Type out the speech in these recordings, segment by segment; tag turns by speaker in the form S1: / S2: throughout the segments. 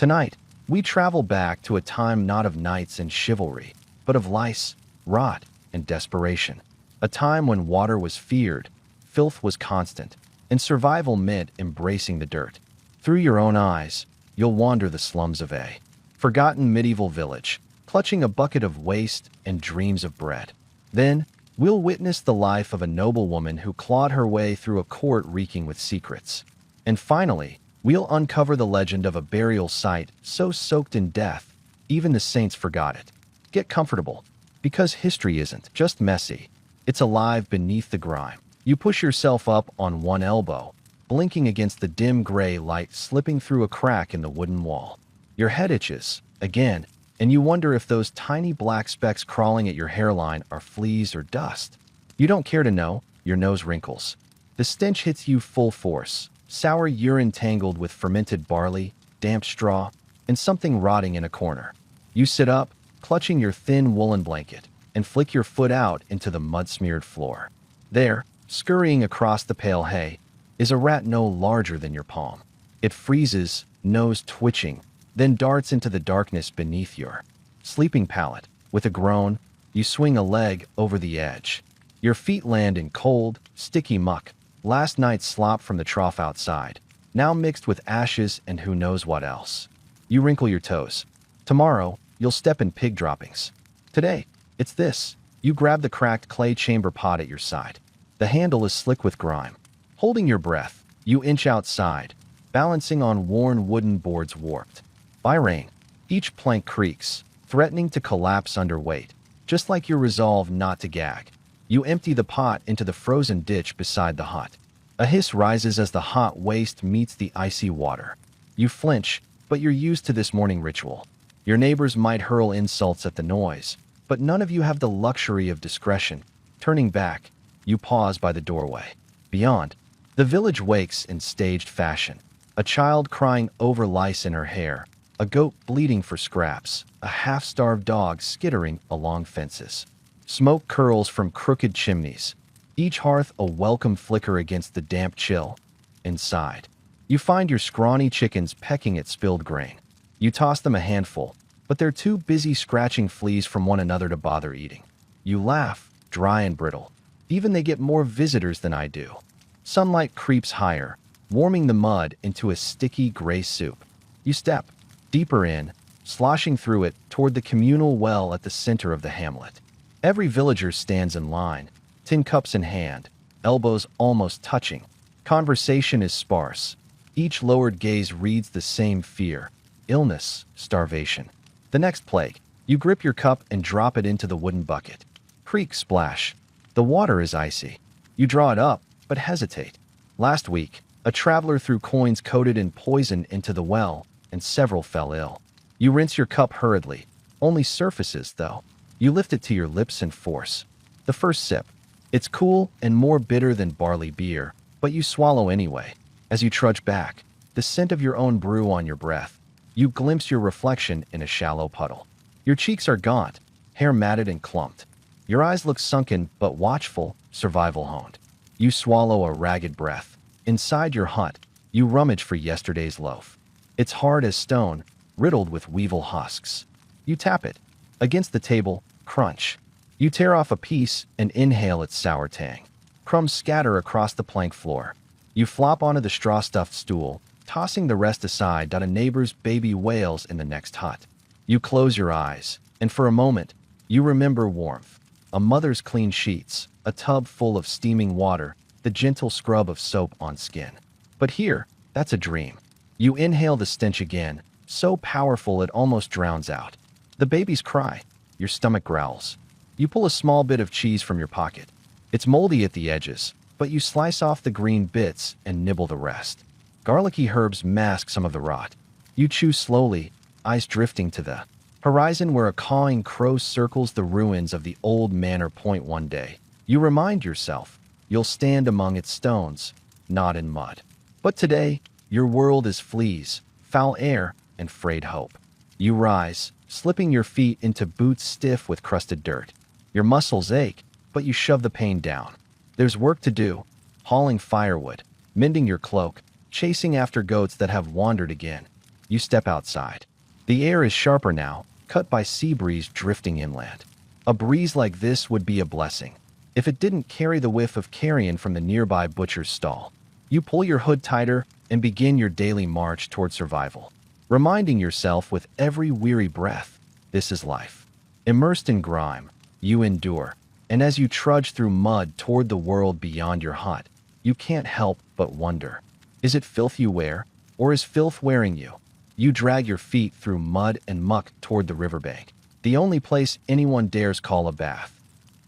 S1: Tonight, we travel back to a time not of knights and chivalry, but of lice, rot, and desperation. A time when water was feared, filth was constant, and survival meant embracing the dirt. Through your own eyes, you'll wander the slums of a forgotten medieval village, clutching a bucket of waste and dreams of bread. Then, we'll witness the life of a noblewoman who clawed her way through a court reeking with secrets. And finally, we'll uncover the legend of a burial site so soaked in death, even the saints forgot it. Get comfortable, because history isn't just messy. It's alive beneath the grime. You push yourself up on one elbow, blinking against the dim gray light slipping through a crack in the wooden wall. Your head itches, again, and you wonder if those tiny black specks crawling at your hairline are fleas or dust. You don't care to know, your nose wrinkles. The stench hits you full force, sour urine tangled with fermented barley, damp straw, and something rotting in a corner. You sit up, clutching your thin woolen blanket, and flick your foot out into the mud-smeared floor. There, scurrying across the pale hay, is a rat no larger than your palm. It freezes, nose twitching, then darts into the darkness beneath your sleeping pallet. With a groan, you swing a leg over the edge. Your feet land in cold, sticky muck, last night's slop from the trough outside, now mixed with ashes and who knows what else. You wrinkle your toes. Tomorrow, you'll step in pig droppings. Today, it's this. You grab the cracked clay chamber pot at your side. The handle is slick with grime. Holding your breath, you inch outside, balancing on worn wooden boards warped by rain. Each plank creaks, threatening to collapse under weight, just like your resolve not to gag. You empty the pot into the frozen ditch beside the hut. A hiss rises as the hot waste meets the icy water. You flinch, but you're used to this morning ritual. Your neighbors might hurl insults at the noise, but none of you have the luxury of discretion. Turning back, you pause by the doorway. Beyond, the village wakes in staged fashion. A child crying over lice in her hair, a goat bleeding for scraps, a half-starved dog skittering along fences. Smoke curls from crooked chimneys, each hearth a welcome flicker against the damp chill. Inside, you find your scrawny chickens pecking at spilled grain. You toss them a handful, but they're too busy scratching fleas from one another to bother eating. You laugh, dry and brittle. Even they get more visitors than I do. Sunlight creeps higher, warming the mud into a sticky gray soup. You step deeper in, sloshing through it toward the communal well at the center of the hamlet. Every villager stands in line, tin cups in hand, elbows almost touching. Conversation is sparse. Each lowered gaze reads the same fear: illness, starvation. The next plague. You grip your cup and drop it into the wooden bucket. Creak splash. The water is icy. You draw it up, but hesitate. Last week, a traveler threw coins coated in poison into the well, and several fell ill. You rinse your cup hurriedly. Only surfaces, though. You lift it to your lips and force. The first sip. It's cool and more bitter than barley beer, but you swallow anyway. As you trudge back, the scent of your own brew on your breath, you glimpse your reflection in a shallow puddle. Your cheeks are gaunt, hair matted and clumped. Your eyes look sunken but watchful, survival honed. You swallow a ragged breath. Inside your hut, you rummage for yesterday's loaf. It's hard as stone, riddled with weevil husks. You tap it. Against the table, crunch. You tear off a piece and inhale its sour tang. Crumbs scatter across the plank floor. You flop onto the straw-stuffed stool, tossing the rest aside. A neighbor's baby wails in the next hut. You close your eyes, and for a moment, you remember warmth. A mother's clean sheets, a tub full of steaming water, the gentle scrub of soap on skin. But here, that's a dream. You inhale the stench again, so powerful it almost drowns out. The babies cry. Your stomach growls. You pull a small bit of cheese from your pocket. It's moldy at the edges, but you slice off the green bits and nibble the rest. Garlicky herbs mask some of the rot. You chew slowly, eyes drifting to the horizon where a cawing crow circles the ruins of the old manor point one day. You remind yourself you'll stand among its stones, not in mud. But today, your world is fleas, foul air, and frayed hope. You rise, slipping your feet into boots stiff with crusted dirt. Your muscles ache, but you shove the pain down. There's work to do, hauling firewood, mending your cloak, chasing after goats that have wandered again. You step outside. The air is sharper now, cut by sea breeze drifting inland. A breeze like this would be a blessing, if it didn't carry the whiff of carrion from the nearby butcher's stall. You pull your hood tighter and begin your daily march toward survival, reminding yourself with every weary breath, this is life. Immersed in grime, you endure, and as you trudge through mud toward the world beyond your hut, you can't help but wonder, is it filth you wear, or is filth wearing you? You drag your feet through mud and muck toward the riverbank, the only place anyone dares call a bath.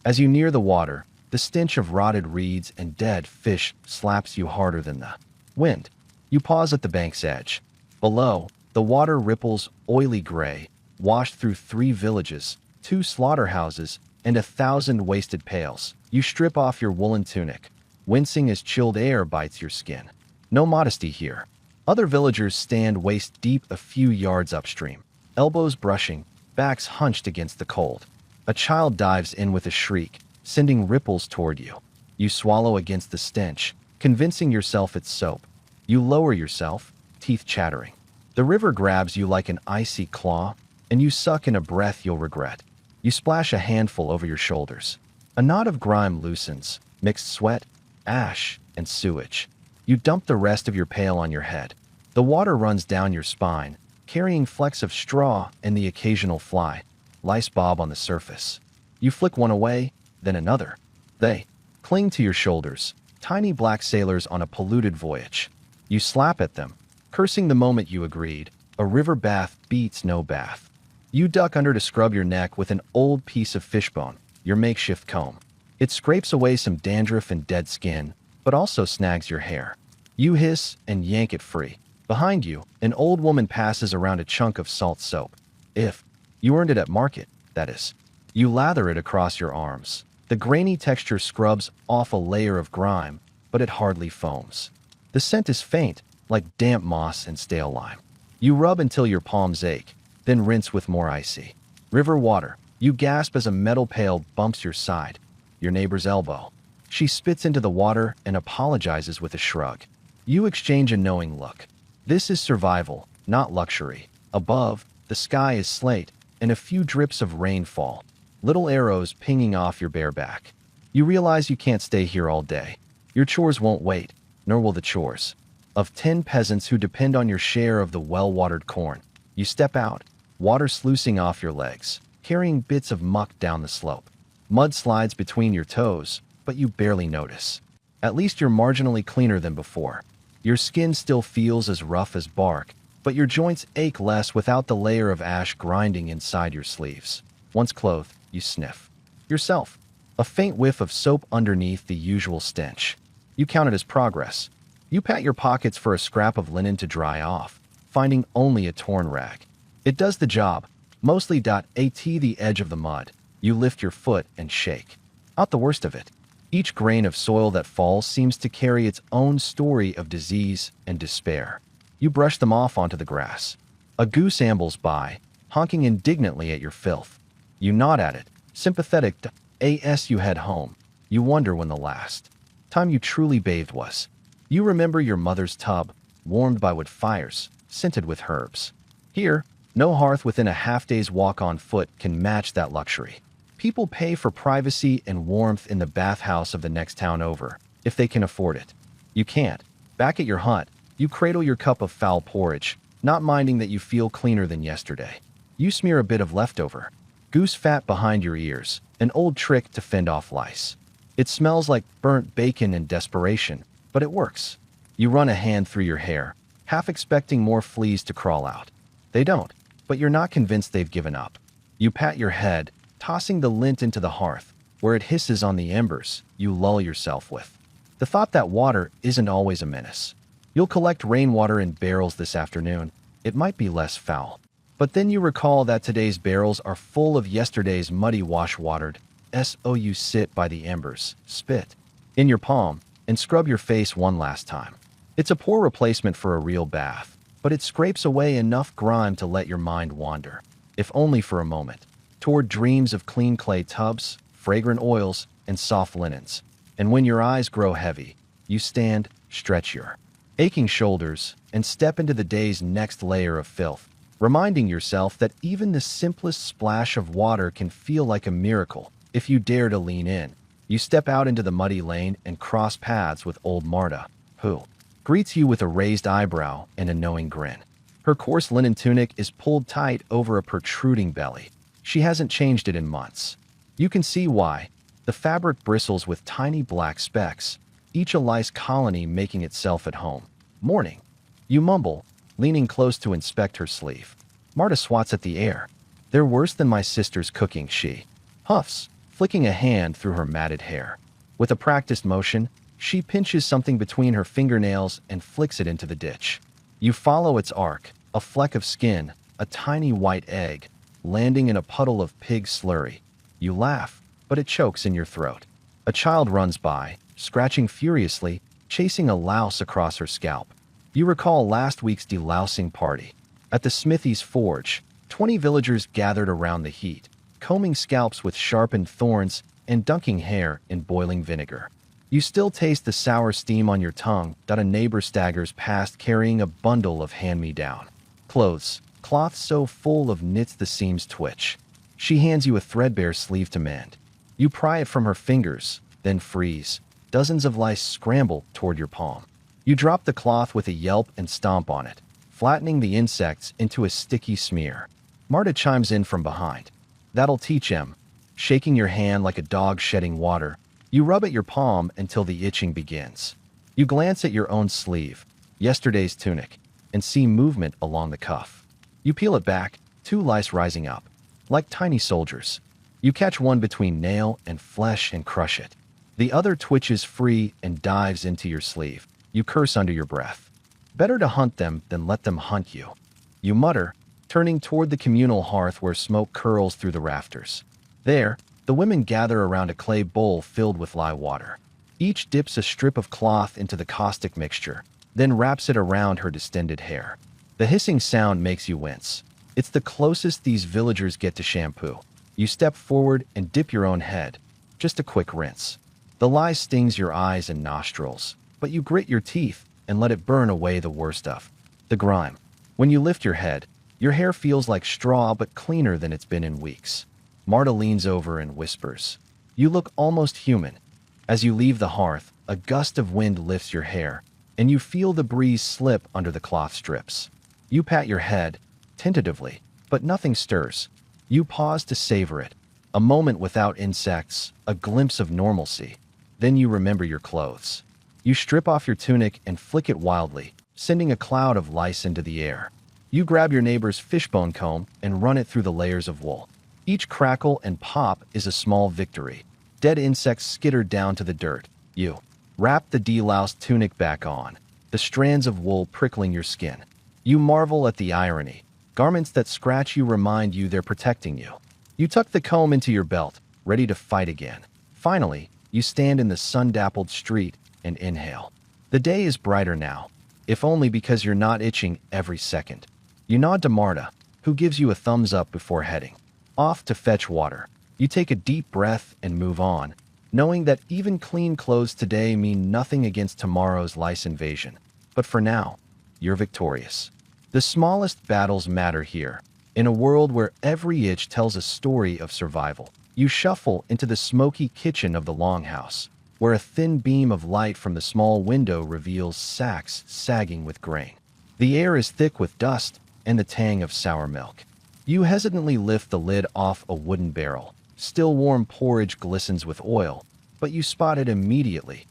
S1: As you near the water, the stench of rotted reeds and dead fish slaps you harder than the wind. You pause at the bank's edge. Below, the water ripples oily gray, washed through 3 villages, 2 slaughterhouses, and 1,000 wasted pails. You strip off your woolen tunic, wincing as chilled air bites your skin. No modesty here. Other villagers stand waist-deep a few yards upstream, elbows brushing, backs hunched against the cold. A child dives in with a shriek, sending ripples toward you. You swallow against the stench, convincing yourself it's soap. You lower yourself, teeth chattering. The river grabs you like an icy claw, and you suck in a breath you'll regret. You splash a handful over your shoulders. A knot of grime loosens, mixed sweat, ash, and sewage. You dump the rest of your pail on your head. The water runs down your spine, carrying flecks of straw and the occasional fly. Lice bob on the surface. You flick one away, then another. They cling to your shoulders, tiny black sailors on a polluted voyage. You slap at them, cursing the moment you agreed. A river bath beats no bath. You duck under to scrub your neck with an old piece of fishbone, your makeshift comb. It scrapes away some dandruff and dead skin, but also snags your hair. You hiss and yank it free. Behind you, an old woman passes around a chunk of salt soap. If you earned it at market, that is. You lather it across your arms. The grainy texture scrubs off a layer of grime, but it hardly foams. The scent is faint, like damp moss and stale lime. You rub until your palms ache, then rinse with more icy river water. You gasp as a metal pail bumps your side, your neighbor's elbow. She spits into the water and apologizes with a shrug. You exchange a knowing look. This is survival, not luxury. Above, the sky is slate, and a few drips of rain fall, little arrows pinging off your bare back. You realize you can't stay here all day. Your chores won't wait, nor will the chores of 10 peasants who depend on your share of the well-watered corn. You step out, water sluicing off your legs, carrying bits of muck down the slope. Mud slides between your toes, but you barely notice. At least you're marginally cleaner than before. Your skin still feels as rough as bark, but your joints ache less without the layer of ash grinding inside your sleeves. Once clothed, you sniff yourself. A faint whiff of soap underneath the usual stench. You count it as progress. You pat your pockets for a scrap of linen to dry off, finding only a torn rag. It does the job, mostly at the edge of the mud. You lift your foot and shake out the worst of it. Each grain of soil that falls seems to carry its own story of disease and despair. You brush them off onto the grass. A goose ambles by, honking indignantly at your filth. You nod at it, sympathetic as you head home. You wonder when the last time you truly bathed was. You remember your mother's tub, warmed by wood fires, scented with herbs. Here, no hearth within a half-day's walk on foot can match that luxury. People pay for privacy and warmth in the bathhouse of the next town over, if they can afford it. You can't. Back at your hut, you cradle your cup of foul porridge, not minding that you feel cleaner than yesterday. You smear a bit of leftover goose fat behind your ears, an old trick to fend off lice. It smells like burnt bacon and desperation, but it works. You run a hand through your hair, half expecting more fleas to crawl out. They don't, but you're not convinced they've given up. You pat your head, tossing the lint into the hearth, where it hisses on the embers you lull yourself with. The thought that water isn't always a menace. You'll collect rainwater in barrels this afternoon. It might be less foul. But then you recall that today's barrels are full of yesterday's muddy wash-watered. So you sit by the embers, spit in your palm, and scrub your face one last time. It's a poor replacement for a real bath, but it scrapes away enough grime to let your mind wander, if only for a moment, toward dreams of clean clay tubs, fragrant oils, and soft linens. And when your eyes grow heavy, you stand, stretch your aching shoulders, and step into the day's next layer of filth, reminding yourself that even the simplest splash of water can feel like a miracle if you dare to lean in. You step out into the muddy lane and cross paths with old Marta, who greets you with a raised eyebrow and a knowing grin. Her coarse linen tunic is pulled tight over a protruding belly. She hasn't changed it in months. You can see why. The fabric bristles with tiny black specks, each a lice colony making itself at home. Morning. You mumble, leaning close to inspect her sleeve. Marta swats at the air. They're worse than my sister's cooking, she huffs, flicking a hand through her matted hair. With a practiced motion, she pinches something between her fingernails and flicks it into the ditch. You follow its arc, a fleck of skin, a tiny white egg, landing in a puddle of pig slurry. You laugh, but it chokes in your throat. A child runs by, scratching furiously, chasing a louse across her scalp. You recall last week's delousing party. At the Smithy's forge, 20 villagers gathered around the heat, combing scalps with sharpened thorns and dunking hair in boiling vinegar. You still taste the sour steam on your tongue that a neighbor staggers past carrying a bundle of hand-me-down clothes, cloth so full of knits the seams twitch. She hands you a threadbare sleeve to mend. You pry it from her fingers, then freeze. Dozens of lice scramble toward your palm. You drop the cloth with a yelp and stomp on it, flattening the insects into a sticky smear. Marta chimes in from behind. That'll teach em. Shaking your hand like a dog shedding water, you rub at your palm until the itching begins. You glance at your own sleeve, yesterday's tunic, and see movement along the cuff. You peel it back, 2 lice rising up, like tiny soldiers. You catch one between nail and flesh and crush it. The other twitches free and dives into your sleeve. You curse under your breath. Better to hunt them than let them hunt you. You mutter, turning toward the communal hearth where smoke curls through the rafters. There, the women gather around a clay bowl filled with lye water. Each dips a strip of cloth into the caustic mixture, then wraps it around her distended hair. The hissing sound makes you wince. It's the closest these villagers get to shampoo. You step forward and dip your own head. Just a quick rinse. The lye stings your eyes and nostrils, but you grit your teeth and let it burn away the worst of the grime. When you lift your head, your hair feels like straw but cleaner than it's been in weeks. Marta leans over and whispers. You look almost human. As you leave the hearth, a gust of wind lifts your hair, and you feel the breeze slip under the cloth strips. You pat your head, tentatively, but nothing stirs. You pause to savor it. A moment without insects, a glimpse of normalcy. Then you remember your clothes. You strip off your tunic and flick it wildly, sending a cloud of lice into the air. You grab your neighbor's fishbone comb and run it through the layers of wool. Each crackle and pop is a small victory. Dead insects skitter down to the dirt. You wrap the deloused tunic back on, the strands of wool prickling your skin. You marvel at the irony. Garments that scratch you remind you they're protecting you. You tuck the comb into your belt, ready to fight again. Finally, you stand in the sun-dappled street and inhale. The day is brighter now, if only because you're not itching every second. You nod to Marta, who gives you a thumbs up before heading off to fetch water. You take a deep breath and move on, knowing that even clean clothes today mean nothing against tomorrow's lice invasion. But for now, you're victorious. The smallest battles matter here. In a world where every itch tells a story of survival, you shuffle into the smoky kitchen of the longhouse, where a thin beam of light from the small window reveals sacks sagging with grain. The air is thick with dust and the tang of sour milk. You hesitantly lift the lid off a wooden barrel. Still warm porridge glistens with oil, but you spot it immediately.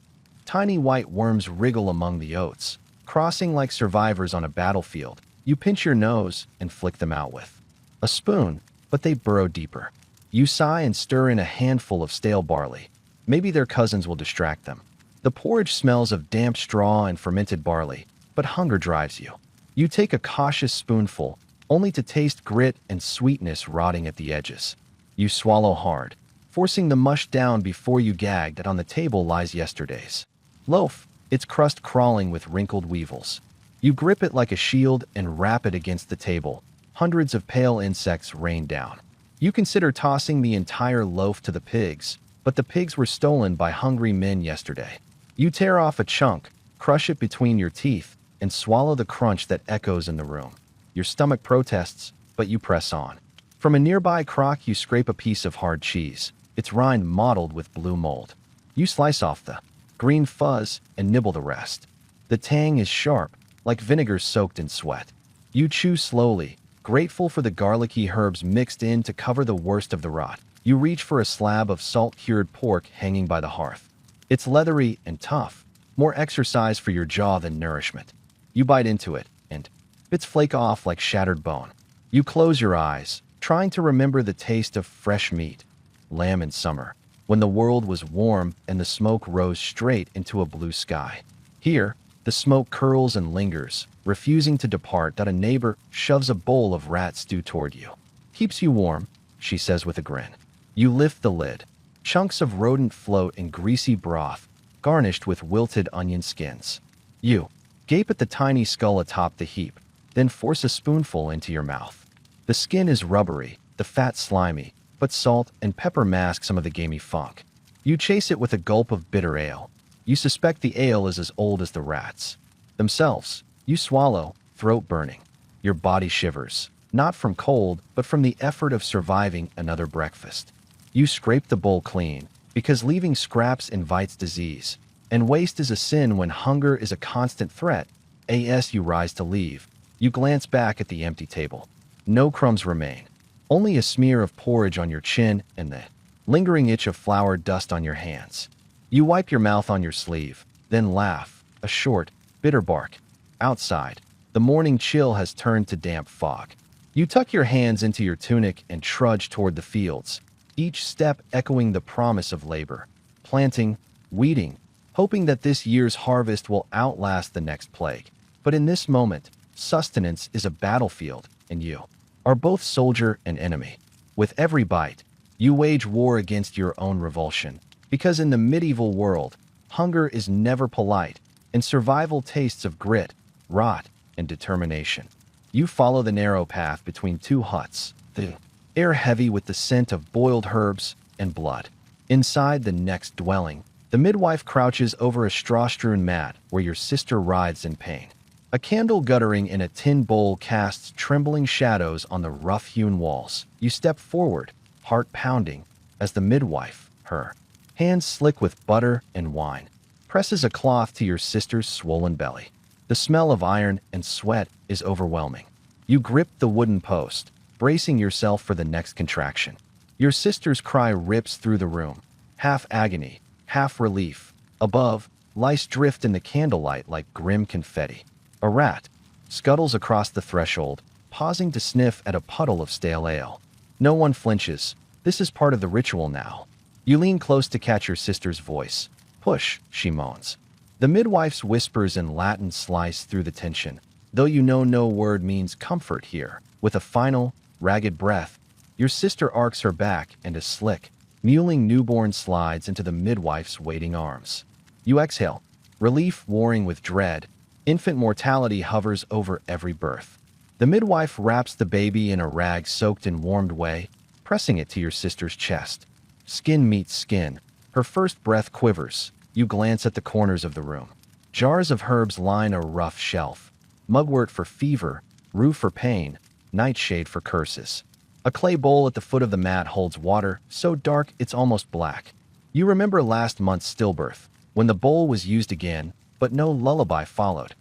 S1: Tiny white worms wriggle among the oats, crossing like survivors on a battlefield. You pinch your nose and flick them out with a spoon, but they burrow deeper. You sigh and stir in a handful of stale barley. Maybe their cousins will distract them. The porridge smells of damp straw and fermented barley, but hunger drives you. You take a cautious spoonful, only to taste grit and sweetness rotting at the edges. You swallow hard, forcing the mush down before you gag that on the table lies yesterday's loaf, its crust crawling with wrinkled weevils. You grip it like a shield and wrap it against the table. Hundreds of pale insects rain down. You consider tossing the entire loaf to the pigs, but the pigs were stolen by hungry men yesterday. You tear off a chunk, crush it between your teeth, and swallow the crunch that echoes in the room. Your stomach protests, but you press on. From a nearby crock, you scrape a piece of hard cheese, its rind mottled with blue mold. You slice off the green fuzz and nibble the rest. The tang is sharp, like vinegar soaked in sweat. You chew slowly, grateful for the garlicky herbs mixed in to cover the worst of the rot. You reach for a slab of salt-cured pork hanging by the hearth. It's leathery and tough, more exercise for your jaw than nourishment. You bite into it, and bits flake off like shattered bone. You close your eyes, trying to remember the taste of fresh meat. Lamb in summer, when the world was warm and the smoke rose straight into a blue sky. Here, the smoke curls and lingers, refusing to depart. A neighbor shoves a bowl of rat stew toward you. Keeps you warm, she says with a grin. You lift the lid. Chunks of rodent float in greasy broth, garnished with wilted onion skins. You gape at the tiny skull atop the heap, then force a spoonful into your mouth. The skin is rubbery, the fat slimy, but salt and pepper mask some of the gamey funk. You chase it with a gulp of bitter ale. You suspect the ale is as old as the rats themselves. You swallow, throat burning. Your body shivers, not from cold, but from the effort of surviving another breakfast. You scrape the bowl clean, because leaving scraps invites disease, and waste is a sin when hunger is a constant threat. As you rise to leave, you glance back at the empty table. No crumbs remain, only a smear of porridge on your chin and the lingering itch of flour dust on your hands. You wipe your mouth on your sleeve, then laugh, a short, bitter bark. Outside, the morning chill has turned to damp fog. You tuck your hands into your tunic and trudge toward the fields, each step echoing the promise of labor, planting, weeding, hoping that this year's harvest will outlast the next plague. But in this moment, sustenance is a battlefield, and you are both soldier and enemy. With every bite, you wage war against your own revulsion, because in the medieval world, hunger is never polite, and survival tastes of grit, rot, and determination. You follow the narrow path between two huts, the air heavy with the scent of boiled herbs and blood. Inside the next dwelling, the midwife crouches over a straw-strewn mat where your sister writhes in pain. A candle guttering in a tin bowl casts trembling shadows on the rough-hewn walls. You step forward, heart pounding, as the midwife, her hands slick with butter and wine, presses a cloth to your sister's swollen belly. The smell of iron and sweat is overwhelming. You grip the wooden post, bracing yourself for the next contraction. Your sister's cry rips through the room, half agony, half relief. Above, lice drift in the candlelight like grim confetti. A rat scuttles across the threshold, pausing to sniff at a puddle of stale ale. No one flinches. This is part of the ritual now. You lean close to catch your sister's voice. Push, she moans. The midwife's whispers in Latin slice through the tension, though you know no word means comfort here. With a final, ragged breath, your sister arcs her back and a slick, mewling newborn slides into the midwife's waiting arms. You exhale, relief warring with dread. Infant mortality hovers over every birth. The midwife wraps the baby in a rag soaked in warmed whey, pressing it to your sister's chest. Skin meets skin. Her first breath quivers. You glance at the corners of the room. Jars of herbs line a rough shelf. Mugwort for fever, rue for pain, nightshade for curses. A clay bowl at the foot of the mat holds water, so dark it's almost black. You remember last month's stillbirth, when the bowl was used again, but no lullaby followed.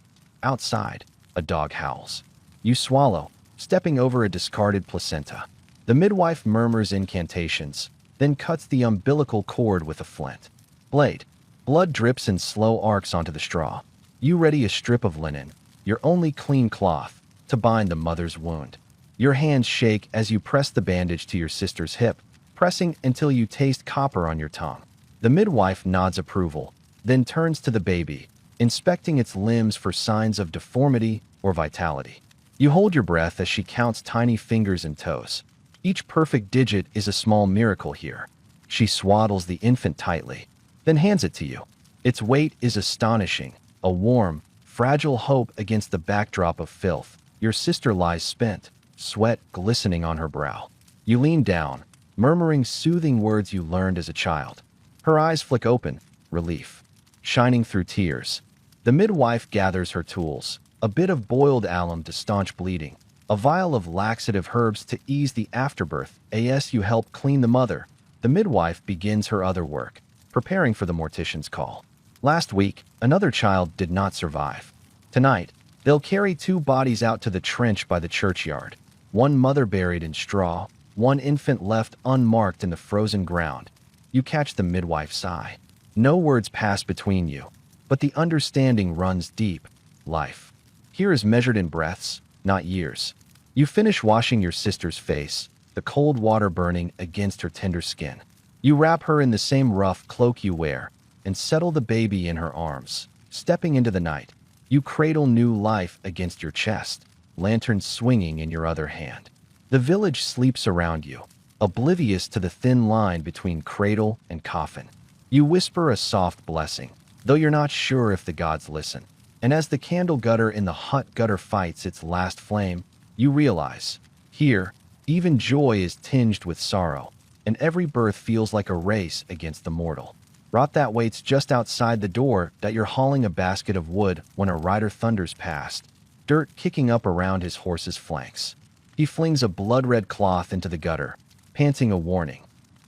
S1: Outside, a dog howls. You swallow, stepping over a discarded placenta. The midwife murmurs incantations, then cuts the umbilical cord with a flint blade. Blood drips in slow arcs onto the straw. You ready a strip of linen, your only clean cloth, to bind the mother's wound. Your hands shake as you press the bandage to your sister's hip, pressing until you taste copper on your tongue. The midwife nods approval, then turns to the baby, inspecting its limbs for signs of deformity or vitality. You hold your breath as she counts tiny fingers and toes. Each perfect digit is a small miracle here. She swaddles the infant tightly, then hands it to you. Its weight is astonishing, a warm, fragile hope against the backdrop of filth. Your sister lies spent, sweat glistening on her brow. You lean down, murmuring soothing words you learned as a child. Her eyes flick open, relief shining through tears. The midwife gathers her tools, a bit of boiled alum to staunch bleeding, a vial of laxative herbs to ease the afterbirth. As you help clean the mother, the midwife begins her other work, preparing for the mortician's call. Last week, another child did not survive. Tonight, they'll carry 2 bodies out to the trench by the churchyard. One mother buried in straw, one infant left unmarked in the frozen ground. You catch the midwife's sigh. No words pass between you, but the understanding runs deep. Life here is measured in breaths, not years. You finish washing your sister's face, the cold water burning against her tender skin. You wrap her in the same rough cloak you wear and settle the baby in her arms. Stepping into the night, you cradle new life against your chest, lantern swinging in your other hand. The village sleeps around you, oblivious to the thin line between cradle and coffin. You whisper a soft blessing, though you're not sure if the gods listen. And as the candle gutter in the hut gutter fights its last flame, you realize, here, even joy is tinged with sorrow, and every birth feels like a race against the mortal. Rot that waits just outside the door that you're hauling a basket of wood when a rider thunders past, dirt kicking up around his horse's flanks. He flings a blood-red cloth into the gutter, panting a warning.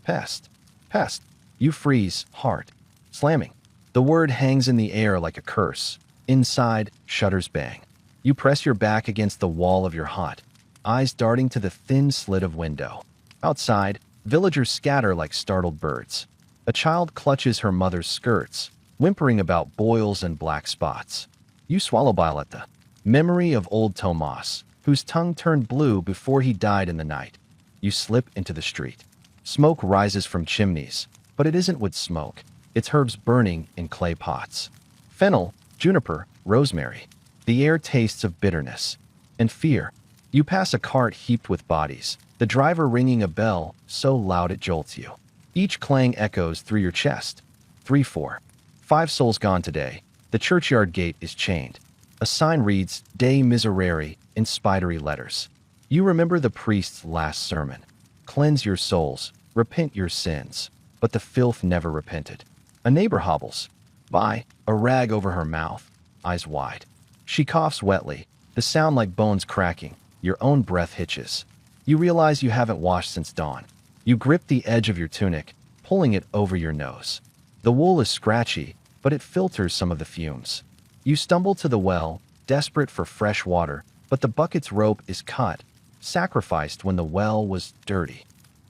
S1: Pest! Pest! You freeze, heart slamming. The word hangs in the air like a curse. Inside, shutters bang. You press your back against the wall of your hut, eyes darting to the thin slit of window. Outside, villagers scatter like startled birds. A child clutches her mother's skirts, whimpering about boils and black spots. You swallow bile at the memory of old Tomas, whose tongue turned blue before he died in the night. You slip into the street. Smoke rises from chimneys, but it isn't wood smoke. It's herbs burning in clay pots. Fennel, juniper, rosemary. The air tastes of bitterness and fear. You pass a cart heaped with bodies, the driver ringing a bell so loud it jolts you. Each clang echoes through your chest. 3, 4, 5 souls gone today. The churchyard gate is chained. A sign reads, De Miserere, in spidery letters. You remember the priest's last sermon. Cleanse your souls, repent your sins. But the filth never repented. A neighbor hobbles by, a rag over her mouth, eyes wide. She coughs wetly, the sound like bones cracking. Your own breath hitches. You realize you haven't washed since dawn. You grip the edge of your tunic, pulling it over your nose. The wool is scratchy, but it filters some of the fumes. You stumble to the well, desperate for fresh water, but the bucket's rope is cut, sacrificed when the well was dirty.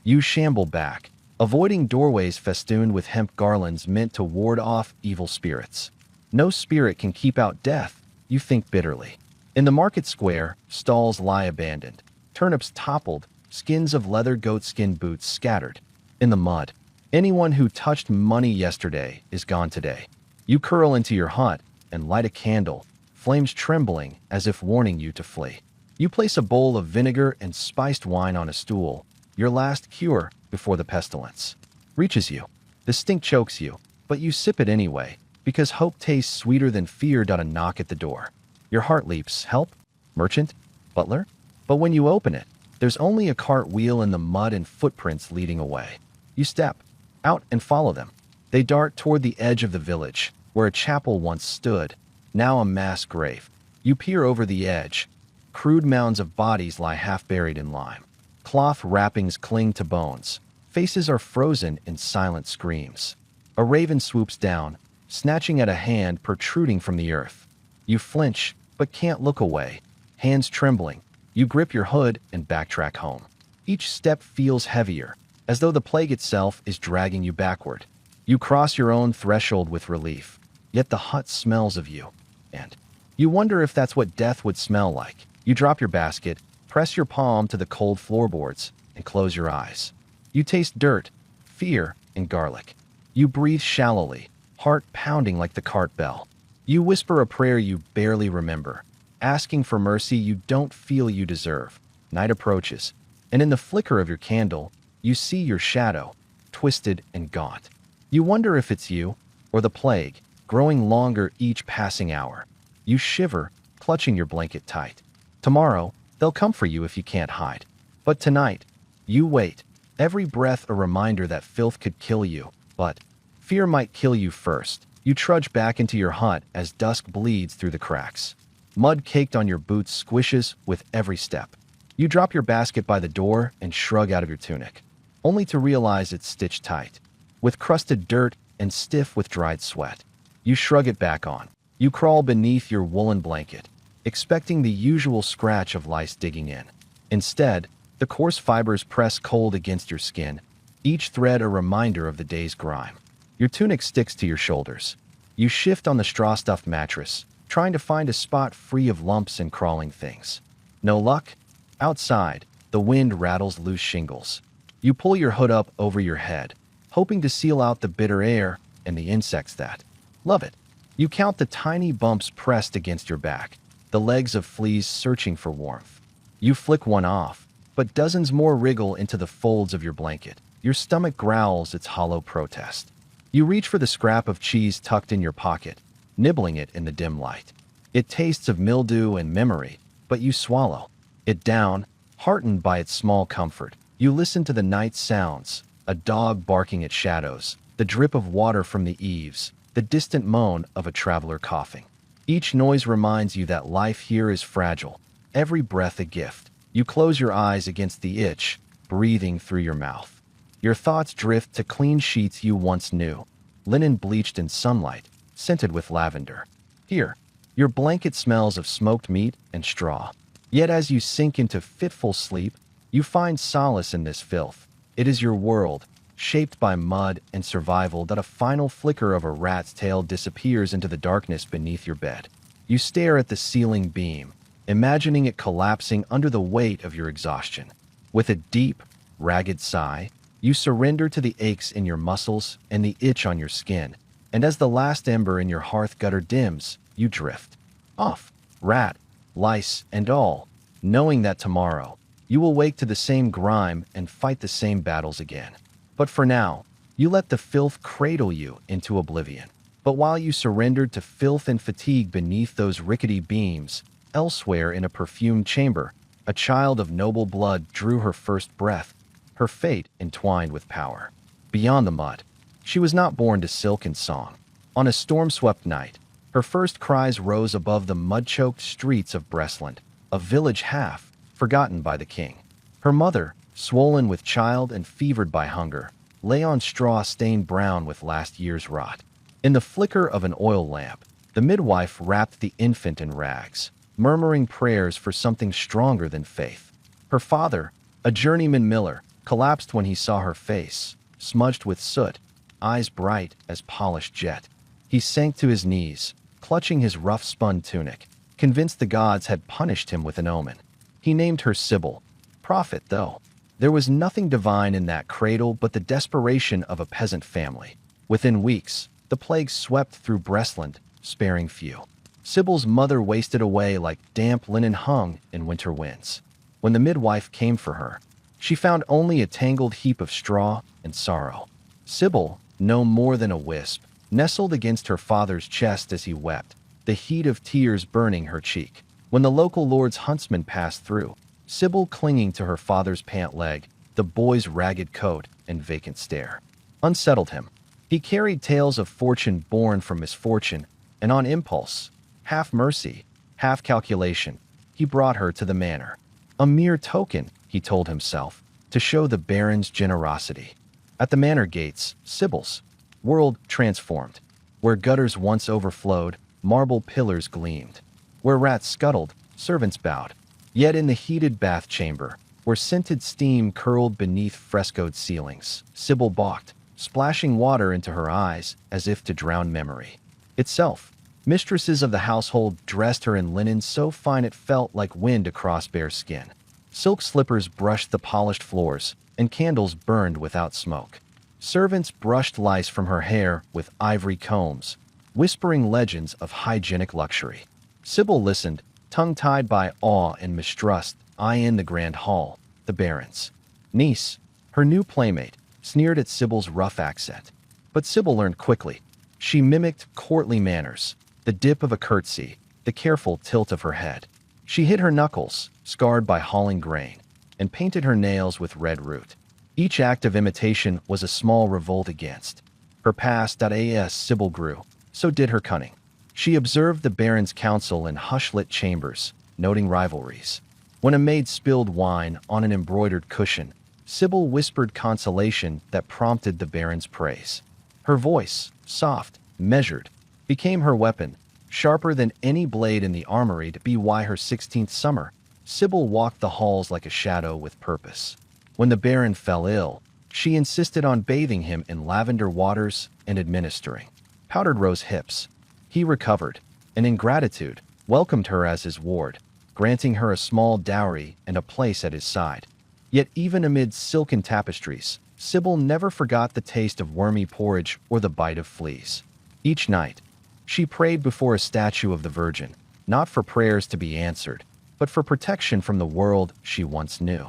S1: You shamble back, avoiding doorways festooned with hemp garlands meant to ward off evil spirits. No spirit can keep out death, you think bitterly. In the market square, stalls lie abandoned, turnips toppled, skins of leather goatskin boots scattered. In the mud, anyone who touched money yesterday is gone today. You curl into your hut and light a candle, flames trembling as if warning you to flee. You place a bowl of vinegar and spiced wine on a stool, your last cure before the pestilence reaches you. The stink chokes you, but you sip it anyway, because hope tastes sweeter than fear. A knock at the door. Your heart leaps. Help? Merchant? Butler? But when you open it, there's only a cartwheel in the mud and footprints leading away. You step out and follow them. They dart toward the edge of the village, where a chapel once stood, now a mass grave. You peer over the edge. Crude mounds of bodies lie half buried in lime. Cloth wrappings cling to bones. Faces are frozen in silent screams. A raven swoops down, snatching at a hand protruding from the earth. You flinch, but can't look away. Hands trembling, you grip your hood and backtrack home. Each step feels heavier, as though the plague itself is dragging you backward. You cross your own threshold with relief, yet the hut smells of you. And you wonder if that's what death would smell like. You drop your basket, press your palm to the cold floorboards, and close your eyes. You taste dirt, fear, and garlic. You breathe shallowly, heart pounding like the cart bell. You whisper a prayer you barely remember, asking for mercy you don't feel you deserve. Night approaches, and in the flicker of your candle, you see your shadow, twisted and gaunt. You wonder if it's you, or the plague, growing longer each passing hour. You shiver, clutching your blanket tight. Tomorrow, they'll come for you if you can't hide. But tonight, you wait, every breath a reminder that filth could kill you, but fear might kill you first. You trudge back into your hut as dusk bleeds through the cracks. Mud caked on your boots squishes with every step. You drop your basket by the door and shrug out of your tunic, only to realize it's stitched tight, with crusted dirt and stiff with dried sweat. You shrug it back on. You crawl beneath your woolen blanket, expecting the usual scratch of lice digging in. Instead, the coarse fibers press cold against your skin, each thread a reminder of the day's grime. Your tunic sticks to your shoulders. You shift on the straw-stuffed mattress, trying to find a spot free of lumps and crawling things. No luck? Outside, the wind rattles loose shingles. You pull your hood up over your head, hoping to seal out the bitter air and the insects that love it. You count the tiny bumps pressed against your back, the legs of fleas searching for warmth. You flick one off, but dozens more wriggle into the folds of your blanket. Your stomach growls its hollow protest. You reach for the scrap of cheese tucked in your pocket, nibbling it in the dim light. It tastes of mildew and memory, but you swallow it down, heartened by its small comfort. You listen to the night sounds, a dog barking at shadows, the drip of water from the eaves, the distant moan of a traveler coughing. Each noise reminds you that life here is fragile, every breath a gift. You close your eyes against the itch, breathing through your mouth. Your thoughts drift to clean sheets you once knew, linen bleached in sunlight, scented with lavender. Here, your blanket smells of smoked meat and straw. Yet as you sink into fitful sleep, you find solace in this filth. It is your world, shaped by mud and survival, that a final flicker of a rat's tail disappears into the darkness beneath your bed. You stare at the ceiling beam, imagining it collapsing under the weight of your exhaustion. With a deep, ragged sigh, you surrender to the aches in your muscles and the itch on your skin, and as the last ember in your hearth gutter dims, you drift off, rat, lice, and all, knowing that tomorrow you will wake to the same grime and fight the same battles again. But for now, you let the filth cradle you into oblivion. But while you surrendered to filth and fatigue beneath those rickety beams, elsewhere in a perfumed chamber, a child of noble blood drew her first breath, her fate entwined with power. Beyond the mud, she was not born to silk and song. On a storm-swept night, her first cries rose above the mud-choked streets of Breslin, a village half forgotten by the king. Her mother, swollen with child and fevered by hunger, lay on straw stained brown with last year's rot. In the flicker of an oil lamp, the midwife wrapped the infant in rags, murmuring prayers for something stronger than faith. Her father, a journeyman miller, collapsed when he saw her face, smudged with soot, eyes bright as polished jet. He sank to his knees, clutching his rough-spun tunic, convinced the gods had punished him with an omen. He named her Sybil, prophet though. There was nothing divine in that cradle but the desperation of a peasant family. Within weeks, the plague swept through Breslin, sparing few. Sybil's mother wasted away like damp linen hung in winter winds. When the midwife came for her, she found only a tangled heap of straw and sorrow. Sybil, no more than a wisp, nestled against her father's chest as he wept, the heat of tears burning her cheek. When the local lord's huntsman passed through, Sybil clinging to her father's pant leg, the boy's ragged coat and vacant stare unsettled him. He carried tales of fortune born from misfortune, and on impulse, half mercy, half calculation, he brought her to the manor. A mere token, he told himself, to show the baron's generosity. At the manor gates, Sybil's world transformed. Where gutters once overflowed, marble pillars gleamed. Where rats scuttled, servants bowed. Yet in the heated bath chamber, where scented steam curled beneath frescoed ceilings, Sybil balked, splashing water into her eyes as if to drown memory itself. Mistresses of the household dressed her in linen so fine it felt like wind across bare skin. Silk slippers brushed the polished floors, and candles burned without smoke. Servants brushed lice from her hair with ivory combs, whispering legends of hygienic luxury. Sybil listened, tongue-tied by awe and mistrust. I in the grand hall, the baron's niece, her new playmate, sneered at Sybil's rough accent. But Sybil learned quickly. She mimicked courtly manners, the dip of a curtsy, the careful tilt of her head. She hid her knuckles, scarred by hauling grain, and painted her nails with red root. Each act of imitation was a small revolt against her past. As Sybil grew, so did her cunning. She observed the baron's council in hush-lit chambers, noting rivalries. When a maid spilled wine on an embroidered cushion, Sybil whispered consolation that prompted the baron's praise. Her voice, soft, measured, became her weapon, sharper than any blade in the armory. To be why her 16th summer, Sybil walked the halls like a shadow with purpose. When the baron fell ill, she insisted on bathing him in lavender waters and administering powdered rose hips. He recovered, and in gratitude, welcomed her as his ward, granting her a small dowry and a place at his side. Yet even amid silken tapestries, Sybil never forgot the taste of wormy porridge or the bite of fleas. Each night, she prayed before a statue of the Virgin, not for prayers to be answered, but for protection from the world she once knew.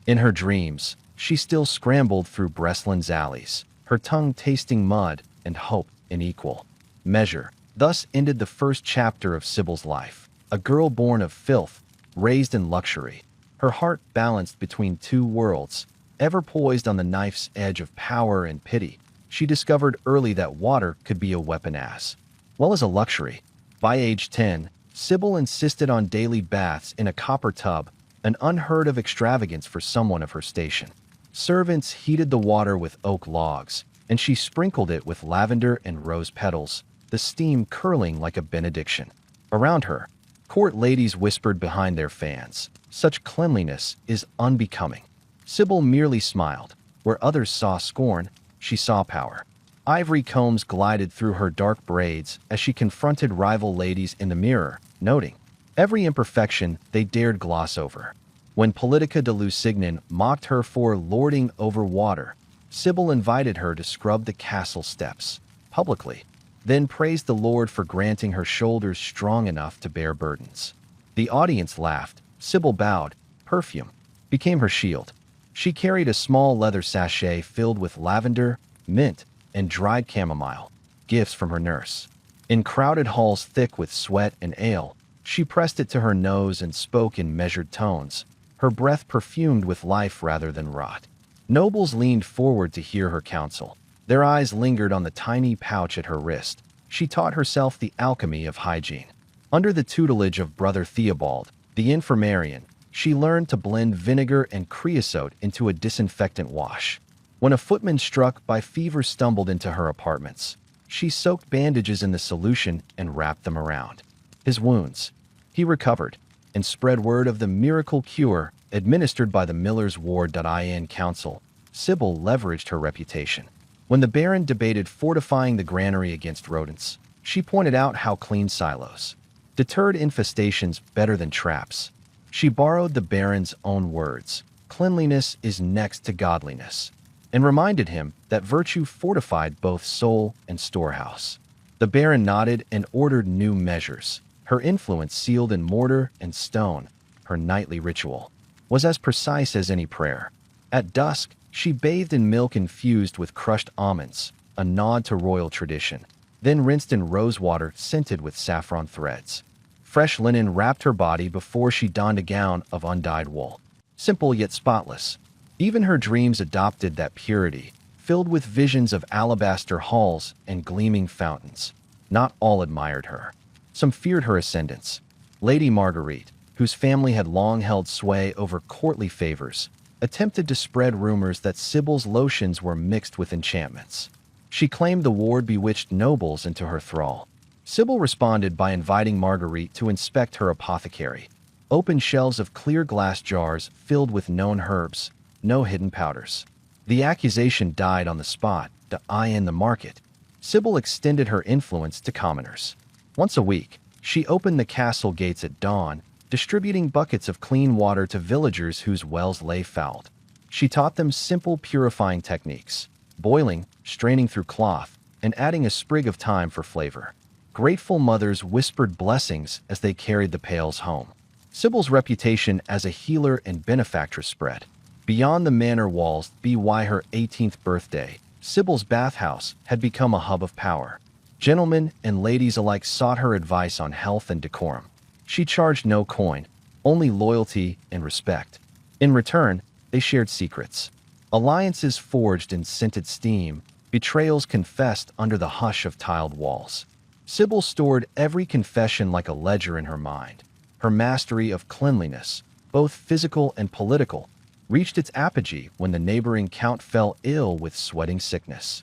S1: In her dreams, she still scrambled through Breslin's alleys, her tongue tasting mud and hope in equal measure. Thus ended the first chapter of Sybil's life, a girl born of filth, raised in luxury, her heart balanced between two worlds, ever poised on the knife's edge of power and pity. She discovered early that water could be a weapon as well as a luxury. By age 10, Sybil insisted on daily baths in a copper tub, an unheard of extravagance for someone of her station. Servants heated the water with oak logs, and she sprinkled it with lavender and rose petals, the steam curling like a benediction. Around her, court ladies whispered behind their fans, "Such cleanliness is unbecoming." Sybil merely smiled. Where others saw scorn, she saw power. Ivory combs glided through her dark braids as she confronted rival ladies in the mirror, noting every imperfection they dared gloss over. When Politica de Lusignan mocked her for lording over water, Sybil invited her to scrub the castle steps publicly, then praised the Lord for granting her shoulders strong enough to bear burdens. The audience laughed. Sybil bowed. Perfume became her shield. She carried a small leather sachet filled with lavender, mint, and dried chamomile, gifts from her nurse. In crowded halls thick with sweat and ale, she pressed it to her nose and spoke in measured tones, her breath perfumed with life rather than rot. Nobles leaned forward to hear her counsel. Their eyes lingered on the tiny pouch at her wrist. She taught herself the alchemy of hygiene. Under the tutelage of Brother Theobald, the infirmarian, she learned to blend vinegar and creosote into a disinfectant wash. When a footman struck by fever stumbled into her apartments, she soaked bandages in the solution and wrapped them around his wounds. He recovered and spread word of the miracle cure administered by the Miller's Ward.in Council. Sybil leveraged her reputation. When the Baron debated fortifying the granary against rodents, she pointed out how clean silos deterred infestations better than traps. She borrowed the Baron's own words, "Cleanliness is next to godliness," and reminded him that virtue fortified both soul and storehouse. The Baron nodded and ordered new measures. Her influence, sealed in mortar and stone, her nightly ritual, was as precise as any prayer. At dusk, she bathed in milk infused with crushed almonds, a nod to royal tradition, then rinsed in rose water scented with saffron threads. Fresh linen wrapped her body before she donned a gown of undyed wool, simple yet spotless. Even her dreams adopted that purity, filled with visions of alabaster halls and gleaming fountains. Not all admired her. Some feared her ascendance. Lady Marguerite, whose family had long held sway over courtly favors, attempted to spread rumors that Sybil's lotions were mixed with enchantments. She claimed the ward bewitched nobles into her thrall. Sybil responded by inviting Marguerite to inspect her apothecary. Open shelves of clear glass jars filled with known herbs, no hidden powders. The accusation died on the spot. To eye in the market, Sybil extended her influence to commoners. Once a week, she opened the castle gates at dawn, distributing buckets of clean water to villagers whose wells lay fouled. She taught them simple purifying techniques, boiling, straining through cloth, and adding a sprig of thyme for flavor. Grateful mothers whispered blessings as they carried the pails home. Sybil's reputation as a healer and benefactress spread beyond the manor walls. By her 18th birthday, Sybil's bathhouse had become a hub of power. Gentlemen and ladies alike sought her advice on health and decorum. She charged no coin, only loyalty and respect. In return, they shared secrets. Alliances forged in scented steam, betrayals confessed under the hush of tiled walls. Sybil stored every confession like a ledger in her mind. Her mastery of cleanliness, both physical and political, reached its apogee when the neighboring count fell ill with sweating sickness.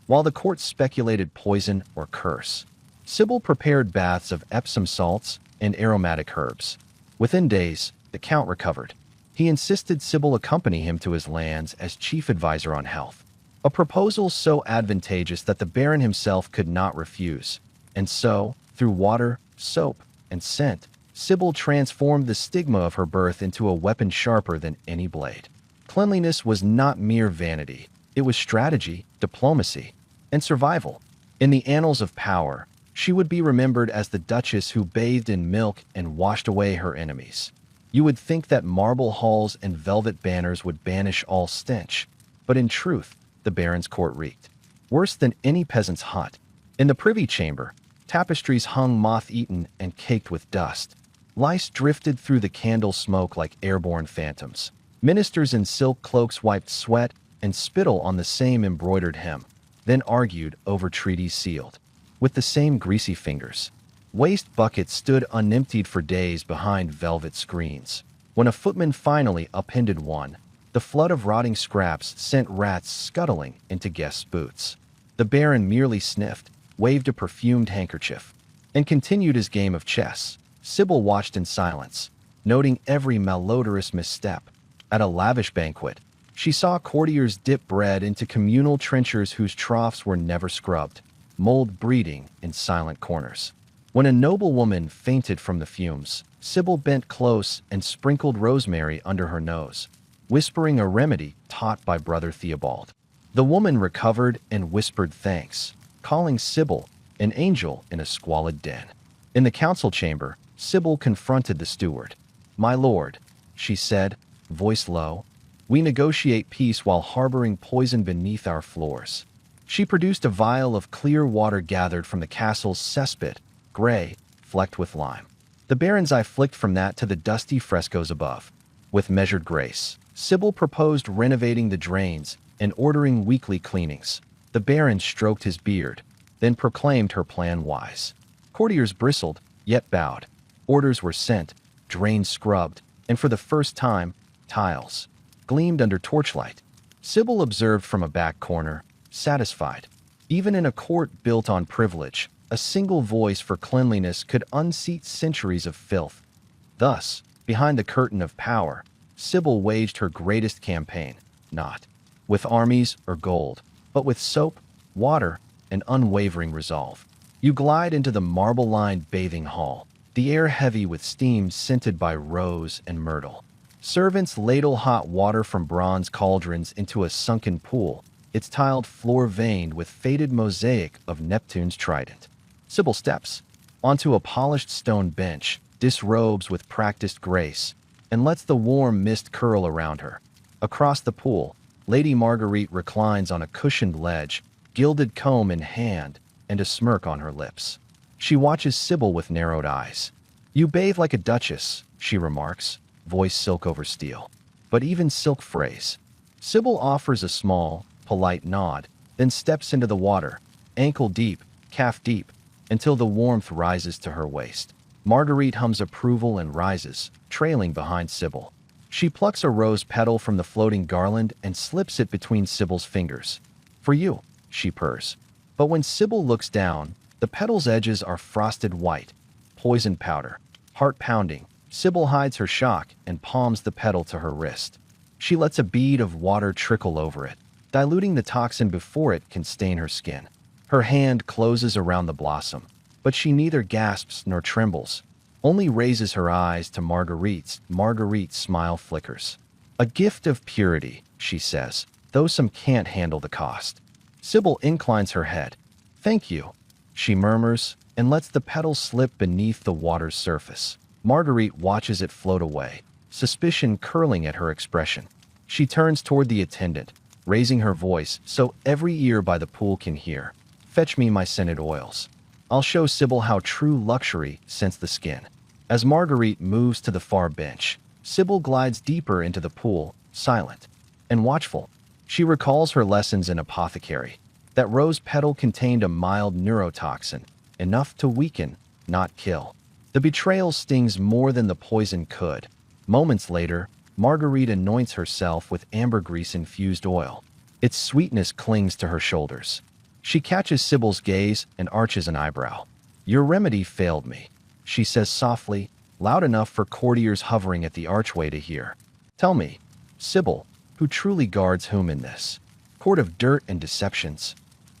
S1: While the court speculated poison or curse, Sybil prepared baths of Epsom salts and aromatic herbs. Within days, the count recovered. He insisted Sybil accompany him to his lands as chief advisor on health, a proposal so advantageous that the baron himself could not refuse. And so, through water, soap, and scent, Sybil transformed the stigma of her birth into a weapon sharper than any blade. Cleanliness was not mere vanity. It was strategy, diplomacy, and survival. In the annals of power, she would be remembered as the duchess who bathed in milk and washed away her enemies. You would think that marble halls and velvet banners would banish all stench, but in truth, the baron's court reeked. Worse than any peasant's hut. In the privy chamber, tapestries hung moth-eaten and caked with dust. Lice drifted through the candle smoke like airborne phantoms. Ministers in silk cloaks wiped sweat and spittle on the same embroidered hem, then argued over treaties sealed with the same greasy fingers. Waste buckets stood unemptied for days behind velvet screens. When a footman finally upended one, the flood of rotting scraps sent rats scuttling into guests' boots. The baron merely sniffed, waved a perfumed handkerchief, and continued his game of chess. Sybil watched in silence, noting every malodorous misstep. At a lavish banquet, she saw courtiers dip bread into communal trenchers whose troughs were never scrubbed, mold breeding in silent corners. When a noblewoman fainted from the fumes, Sybil bent close and sprinkled rosemary under her nose, whispering a remedy taught by Brother Theobald. The woman recovered and whispered thanks, calling Sybil an angel in a squalid den. In the council chamber, Sybil confronted the steward. "My lord," she said, voice low, "we negotiate peace while harboring poison beneath our floors." She produced a vial of clear water gathered from the castle's cesspit, gray, flecked with lime. The baron's eye flicked from that to the dusty frescoes above. With measured grace, Sybil proposed renovating the drains and ordering weekly cleanings. The baron stroked his beard, then proclaimed her plan wise. Courtiers bristled, yet bowed. Orders were sent, drains scrubbed, and for the first time, tiles gleamed under torchlight. Sybil observed from a back corner, satisfied. Even in a court built on privilege, a single voice for cleanliness could unseat centuries of filth. Thus, behind the curtain of power, Sybil waged her greatest campaign, not with armies or gold, but with soap, water, and unwavering resolve. You glide into the marble-lined bathing hall, the air heavy with steam scented by rose and myrtle. Servants ladle hot water from bronze cauldrons into a sunken pool, its tiled floor veined with faded mosaic of Neptune's trident. Sybil steps onto a polished stone bench, disrobes with practiced grace, and lets the warm mist curl around her. Across the pool, Lady Marguerite reclines on a cushioned ledge, gilded comb in hand and a smirk on her lips. She watches Sybil with narrowed eyes. "You bathe like a duchess," she remarks, voice silk over steel. But even silk frays. Sybil offers a small, polite nod, then steps into the water, ankle deep, calf deep, until the warmth rises to her waist. Marguerite hums approval and rises, trailing behind Sybil. She plucks a rose petal from the floating garland and slips it between Sybil's fingers. "For you," she purrs. But when Sybil looks down, the petal's edges are frosted white, poison powder. Heart pounding, Sybil hides her shock and palms the petal to her wrist. She lets a bead of water trickle over it, diluting the toxin before it can stain her skin. Her hand closes around the blossom, but she neither gasps nor trembles, only raises her eyes to Marguerite's. Marguerite's smile flickers. "A gift of purity," she says, though some can't handle the cost. Sybil inclines her head. "Thank you," she murmurs, and lets the petal slip beneath the water's surface. Marguerite watches it float away, suspicion curling at her expression. She turns toward the attendant, raising her voice so every ear by the pool can hear. "Fetch me my scented oils. I'll show Sybil how true luxury scents the skin." As Marguerite moves to the far bench, Sybil glides deeper into the pool, silent and watchful. She recalls her lessons in apothecary. That rose petal contained a mild neurotoxin, enough to weaken, not kill. The betrayal stings more than the poison could. Moments later, Marguerite anoints herself with ambergris-infused oil. Its sweetness clings to her shoulders. She catches Sybil's gaze and arches an eyebrow. "Your remedy failed me," she says softly, loud enough for courtiers hovering at the archway to hear. "Tell me, Sybil, who truly guards whom in this court of dirt and deceptions?"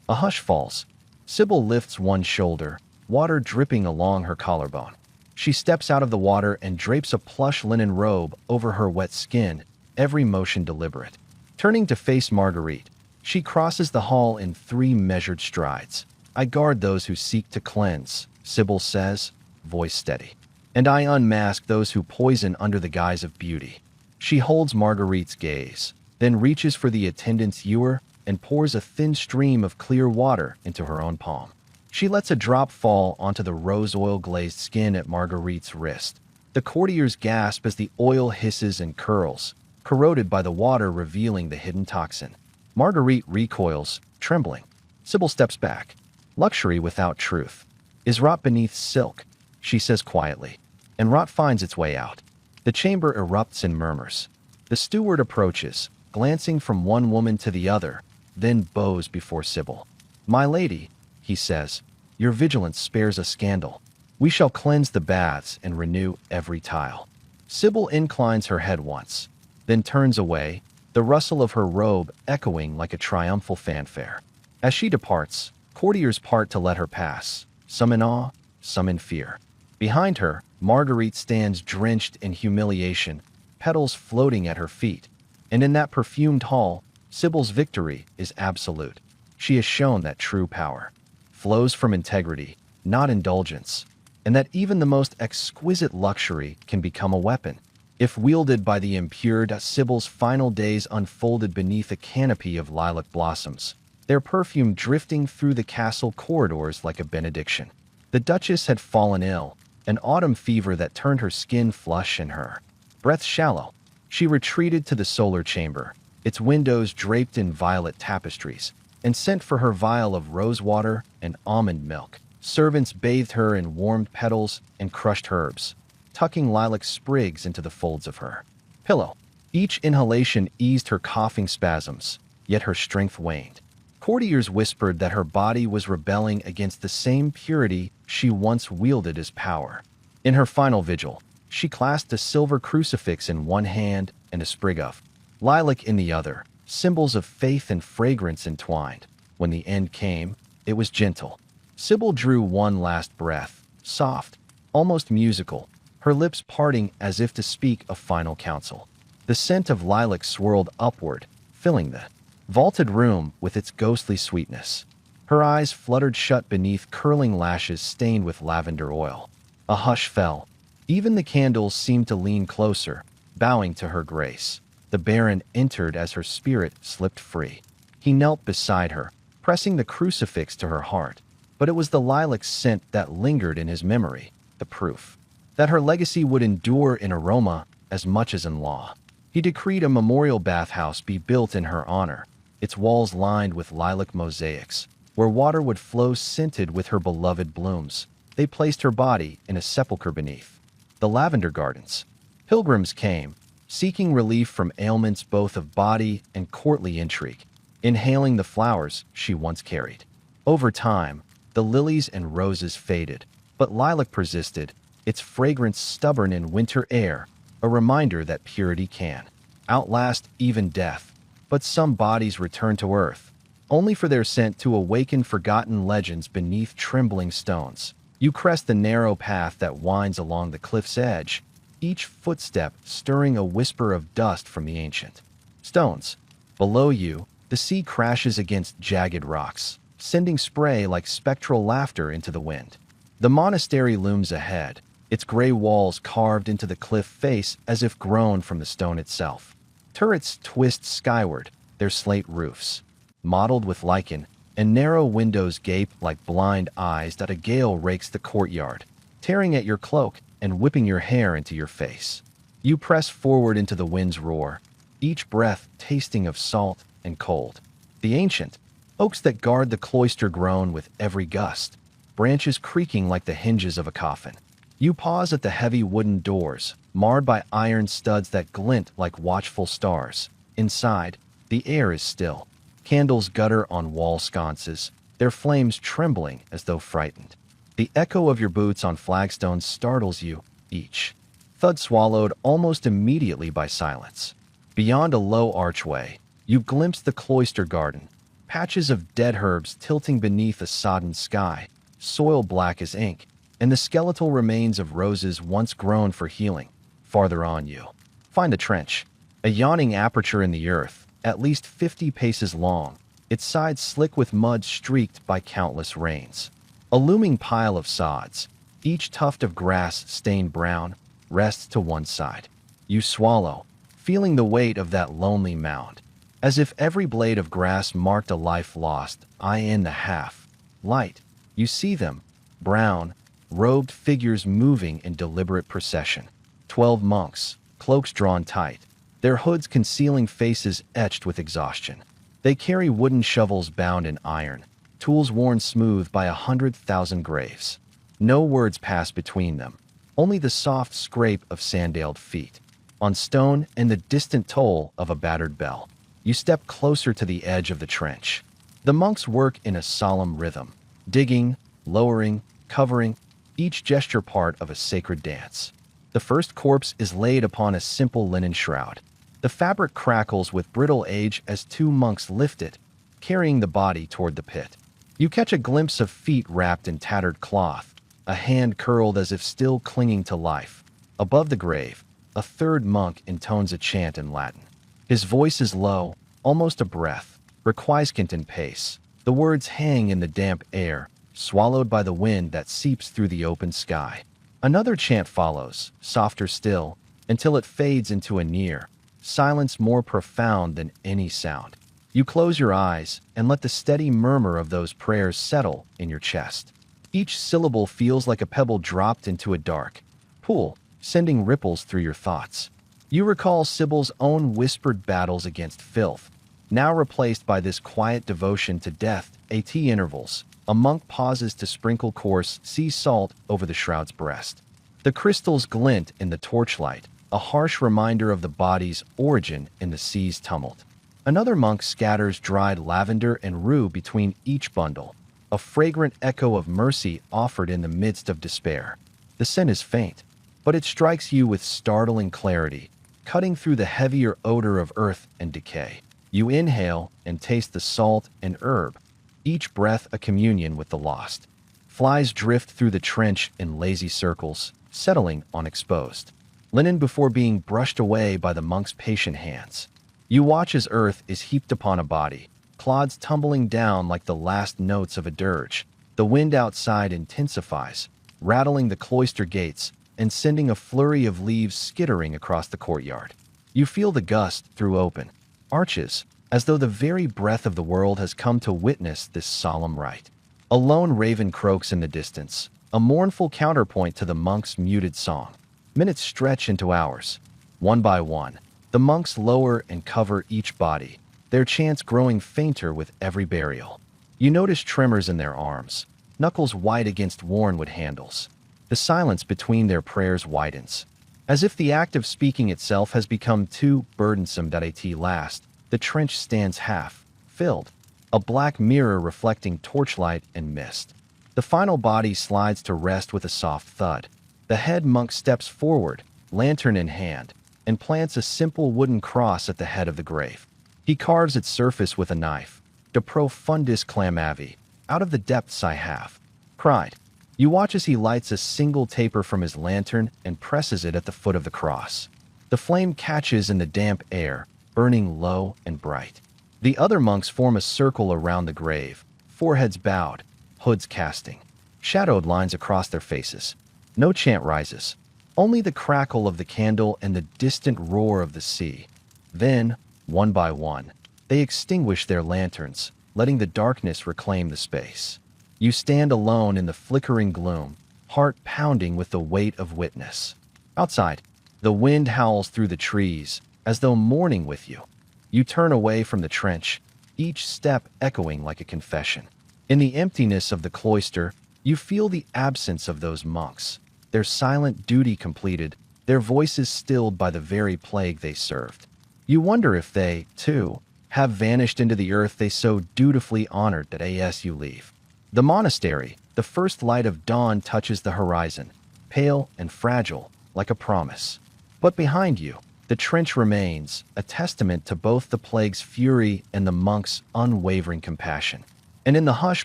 S1: A hush falls. Sybil lifts one shoulder, water dripping along her collarbone. She steps out of the water and drapes a plush linen robe over her wet skin, every motion deliberate. Turning to face Marguerite, she crosses the hall in 3 measured strides. "I guard those who seek to cleanse," Sybil says, voice steady. "And I unmask those who poison under the guise of beauty." She holds Marguerite's gaze, then reaches for the attendant's ewer and pours a thin stream of clear water into her own palm. She lets a drop fall onto the rose oil-glazed skin at Marguerite's wrist. The courtiers gasp as the oil hisses and curls, corroded by the water revealing the hidden toxin. Marguerite recoils, trembling. Sybil steps back. "Luxury without truth is rot beneath silk," she says quietly, and rot finds its way out. The chamber erupts in murmurs. The steward approaches, glancing from one woman to the other, then bows before Sybil. "My lady," he says, "your vigilance spares a scandal. We shall cleanse the baths and renew every tile." Sybil inclines her head once, then turns away, the rustle of her robe echoing like a triumphal fanfare. As she departs, courtiers part to let her pass, some in awe, some in fear. Behind her, Marguerite stands drenched in humiliation, petals floating at her feet. And in that perfumed hall, Sybil's victory is absolute. She has shown that true power flows from integrity, not indulgence, and that even the most exquisite luxury can become a weapon, if wielded by the impure. Sybil's final days unfolded beneath a canopy of lilac blossoms, their perfume drifting through the castle corridors like a benediction. The Duchess had fallen ill, an autumn fever that turned her skin flush and her breath shallow. She retreated to the solar chamber, its windows draped in violet tapestries, and sent for her vial of rosewater and almond milk. Servants bathed her in warmed petals and crushed herbs, tucking lilac sprigs into the folds of her pillow. Each inhalation eased her coughing spasms, yet her strength waned. Courtiers whispered that her body was rebelling against the same purity she once wielded as power. In her final vigil, she clasped a silver crucifix in one hand and a sprig of lilac in the other, symbols of faith and fragrance entwined. When the end came, it was gentle. Sybil drew one last breath, soft, almost musical, her lips parting as if to speak a final counsel. The scent of lilac swirled upward, filling the vaulted room with its ghostly sweetness. Her eyes fluttered shut beneath curling lashes stained with lavender oil. A hush fell. Even the candles seemed to lean closer, bowing to her grace. The Baron entered as her spirit slipped free. He knelt beside her, pressing the crucifix to her heart. But it was the lilac scent that lingered in his memory, the proof that her legacy would endure in aroma as much as in law. He decreed a memorial bathhouse be built in her honor, its walls lined with lilac mosaics, where water would flow scented with her beloved blooms. They placed her body in a sepulchre beneath the lavender gardens. Pilgrims came, seeking relief from ailments both of body and courtly intrigue, inhaling the flowers she once carried. Over time, the lilies and roses faded, but lilac persisted, its fragrance stubborn in winter air, a reminder that purity can outlast even death. But some bodies return to earth, only for their scent to awaken forgotten legends beneath trembling stones. You crest the narrow path that winds along the cliff's edge, each footstep stirring a whisper of dust from the ancient stones. Below you, the sea crashes against jagged rocks, sending spray like spectral laughter into the wind. The monastery looms ahead, its gray walls carved into the cliff face as if grown from the stone itself. Turrets twist skyward, their slate roofs mottled with lichen, and narrow windows gape like blind eyes that a gale rakes the courtyard, tearing at your cloak and whipping your hair into your face. You press forward into the wind's roar, each breath tasting of salt and cold. The ancient oaks that guard the cloister groan with every gust, branches creaking like the hinges of a coffin. You pause at the heavy wooden doors, marred by iron studs that glint like watchful stars. Inside, the air is still. Candles gutter on wall sconces, their flames trembling as though frightened. The echo of your boots on flagstones startles you, each thud swallowed almost immediately by silence. Beyond a low archway, you glimpse the cloister garden, patches of dead herbs tilting beneath a sodden sky, soil black as ink, and the skeletal remains of roses once grown for healing. Farther on you find a trench, a yawning aperture in the earth, at least 50 paces long, its sides slick with mud streaked by countless rains. A looming pile of sods, each tuft of grass stained brown, rests to one side. You swallow, feeling the weight of that lonely mound, as if every blade of grass marked a life lost. Eye in the half light, you see them, brown, robed figures moving in deliberate procession. 12 monks, cloaks drawn tight, their hoods concealing faces etched with exhaustion. They carry wooden shovels bound in iron, tools worn smooth by 100,000 graves. No words pass between them, only the soft scrape of sandaled feet on stone and the distant toll of a battered bell. You step closer to the edge of the trench. The monks work in a solemn rhythm, digging, lowering, covering, each gesture part of a sacred dance. The first corpse is laid upon a simple linen shroud. The fabric crackles with brittle age as two monks lift it, carrying the body toward the pit. You catch a glimpse of feet wrapped in tattered cloth, a hand curled as if still clinging to life. Above the grave, a third monk intones a chant in Latin. His voice is low, almost a breath, requiescent in pace. The words hang in the damp air, swallowed by the wind that seeps through the open sky. Another chant follows, softer still, until it fades into a near silence more profound than any sound. You close your eyes and let the steady murmur of those prayers settle in your chest. Each syllable feels like a pebble dropped into a dark pool, sending ripples through your thoughts. You recall Sybil's own whispered battles against filth, now replaced by this quiet devotion to death. At intervals, a monk pauses to sprinkle coarse sea salt over the shroud's breast. The crystals glint in the torchlight, a harsh reminder of the body's origin in the sea's tumult. Another monk scatters dried lavender and rue between each bundle, a fragrant echo of mercy offered in the midst of despair. The scent is faint, but it strikes you with startling clarity, cutting through the heavier odor of earth and decay. You inhale and taste the salt and herb, each breath a communion with the lost. Flies drift through the trench in lazy circles, settling on exposed linen before being brushed away by the monk's patient hands. You watch as earth is heaped upon a body, clods tumbling down like the last notes of a dirge. The wind outside intensifies, rattling the cloister gates and sending a flurry of leaves skittering across the courtyard. You feel the gust through open arches, as though the very breath of the world has come to witness this solemn rite. A lone raven croaks in the distance, a mournful counterpoint to the monk's muted song. Minutes stretch into hours. One by one, the monks lower and cover each body, their chants growing fainter with every burial. You notice tremors in their arms, knuckles white against worn wood handles. The silence between their prayers widens. As if the act of speaking itself has become too burdensome. At last, the trench stands half filled, a black mirror reflecting torchlight and mist. The final body slides to rest with a soft thud. The head monk steps forward, lantern in hand, and plants a simple wooden cross at the head of the grave. He carves its surface with a knife. De profundis clamavi, out of the depths I have cried. You watch as he lights a single taper from his lantern and presses it at the foot of the cross. The flame catches in the damp air, burning low and bright. The other monks form a circle around the grave, foreheads bowed, hoods casting shadowed lines across their faces. No chant rises, only the crackle of the candle and the distant roar of the sea. Then, one by one, they extinguish their lanterns, letting the darkness reclaim the space. You stand alone in the flickering gloom, heart pounding with the weight of witness. Outside, the wind howls through the trees, as though mourning with you. You turn away from the trench, each step echoing like a confession. In the emptiness of the cloister, You feel the absence of those monks, their silent duty completed, their voices stilled by the very plague they served. You wonder if they, too, have vanished into the earth they so dutifully honored that as you leave. The monastery, the first light of dawn touches the horizon, pale and fragile, like a promise. But behind you, the trench remains, a testament to both the plague's fury and the monks' unwavering compassion. And in the hush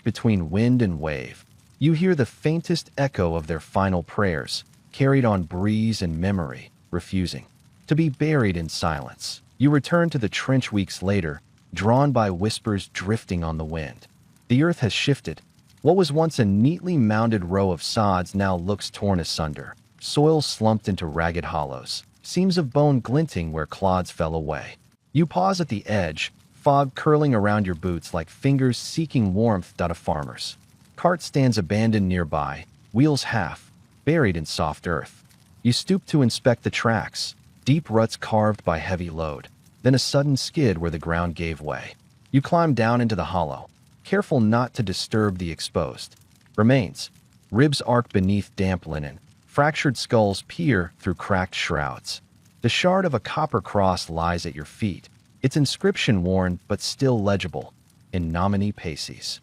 S1: between wind and wave, you hear the faintest echo of their final prayers, carried on breeze and memory, refusing to be buried in silence. You return to the trench weeks later, drawn by whispers drifting on the wind. The earth has shifted. What was once a neatly mounded row of sods now looks torn asunder, soil slumped into ragged hollows, seams of bone glinting where clods fell away. You pause at the edge, fog curling around your boots like fingers seeking warmth. A farmer's cart stands abandoned nearby, wheels half, buried in soft earth. You stoop to inspect the tracks, deep ruts carved by heavy load, then a sudden skid where the ground gave way. You climb down into the hollow, careful not to disturb the exposed remains. Ribs arc beneath damp linen, fractured skulls peer through cracked shrouds. The shard of a copper cross lies at your feet, its inscription worn but still legible, in nomine paces.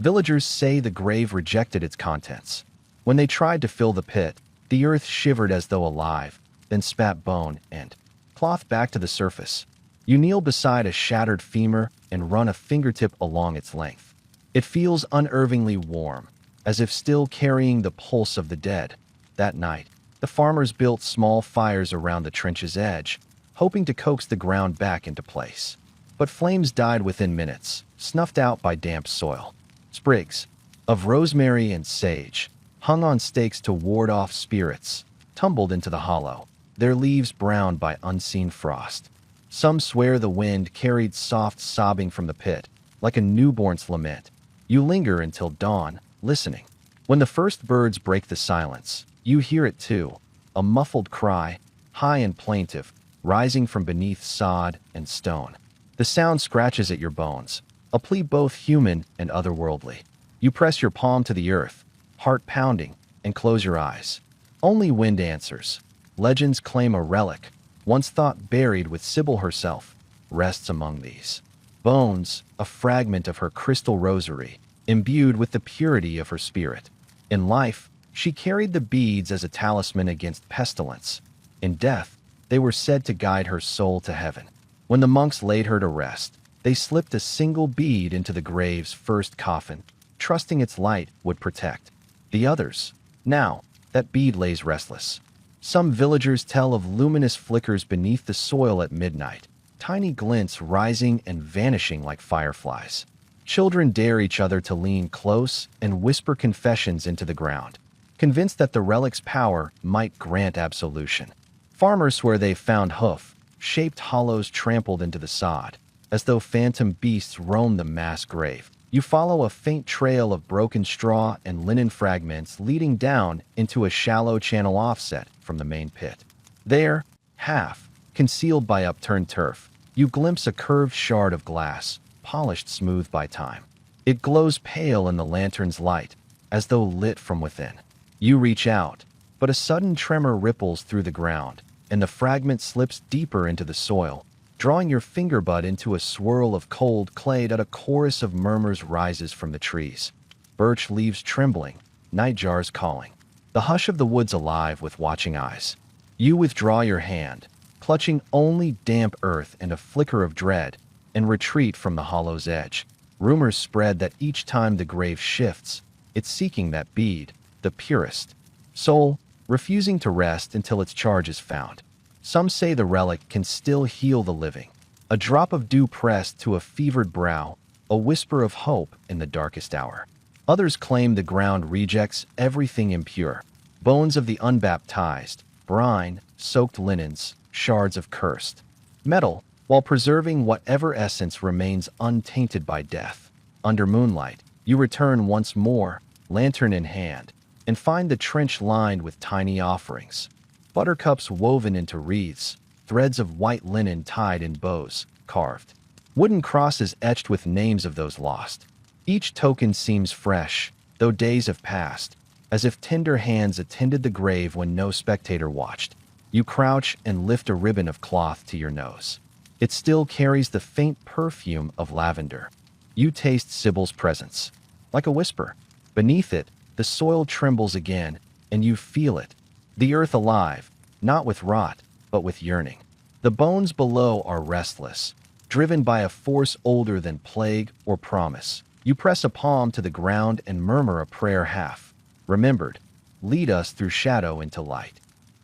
S1: Villagers say the grave rejected its contents. When they tried to fill the pit, the earth shivered as though alive, then spat bone and cloth back to the surface. You kneel beside a shattered femur and run a fingertip along its length. It feels unnervingly warm, as if still carrying the pulse of the dead. That night, the farmers built small fires around the trench's edge, hoping to coax the ground back into place. But flames died within minutes, snuffed out by damp soil. Sprigs of rosemary and sage, hung on stakes to ward off spirits, tumbled into the hollow, their leaves browned by unseen frost. Some swear the wind carried soft sobbing from the pit, like a newborn's lament. You linger until dawn, listening. When the first birds break the silence, you hear it too, a muffled cry, high and plaintive, rising from beneath sod and stone. The sound scratches at your bones, a plea both human and otherworldly. You press your palm to the earth, heart pounding, and close your eyes. Only wind answers. Legends claim a relic, once thought buried with Sybil herself, rests among these. Bones, a fragment of her crystal rosary, imbued with the purity of her spirit. In life, she carried the beads as a talisman against pestilence. In death, they were said to guide her soul to heaven. When the monks laid her to rest, they slipped a single bead into the grave's first coffin, trusting its light would protect the others. Now, that bead lays restless. Some villagers tell of luminous flickers beneath the soil at midnight, tiny glints rising and vanishing like fireflies. Children dare each other to lean close and whisper confessions into the ground, convinced that the relic's power might grant absolution. Farmers swear they've found hoof-shaped hollows trampled into the sod, as though phantom beasts roam the mass grave. You follow a faint trail of broken straw and linen fragments leading down into a shallow channel offset from the main pit. There, half concealed by upturned turf, you glimpse a curved shard of glass, polished smooth by time. It glows pale in the lantern's light, as though lit from within. You reach out, but a sudden tremor ripples through the ground, and the fragment slips deeper into the soil, drawing your finger butt into a swirl of cold clay. A chorus of murmurs rises from the trees. Birch leaves trembling, nightjars calling. The hush of the woods alive with watching eyes. You withdraw your hand, clutching only damp earth and a flicker of dread, and retreat from the hollow's edge. Rumors spread that each time the grave shifts, it's seeking that bead, the purest soul, refusing to rest until its charge is found. Some say the relic can still heal the living. A drop of dew pressed to a fevered brow, a whisper of hope in the darkest hour. Others claim the ground rejects everything impure. Bones of the unbaptized, brine, soaked linens, shards of cursed metal, while preserving whatever essence remains untainted by death. Under moonlight, you return once more, lantern in hand, and find the trench lined with tiny offerings. Buttercups woven into wreaths, threads of white linen tied in bows, carved. Wooden crosses etched with names of those lost. Each token seems fresh, though days have passed, as if tender hands attended the grave when no spectator watched. You crouch and lift a ribbon of cloth to your nose. It still carries the faint perfume of lavender. You taste Sybil's presence. Like a whisper. Beneath it, the soil trembles again, and you feel it. The earth alive, not with rot, but with yearning. The bones below are restless, driven by a force older than plague or promise. You press a palm to the ground and murmur a prayer half remembered. Lead us through shadow into light.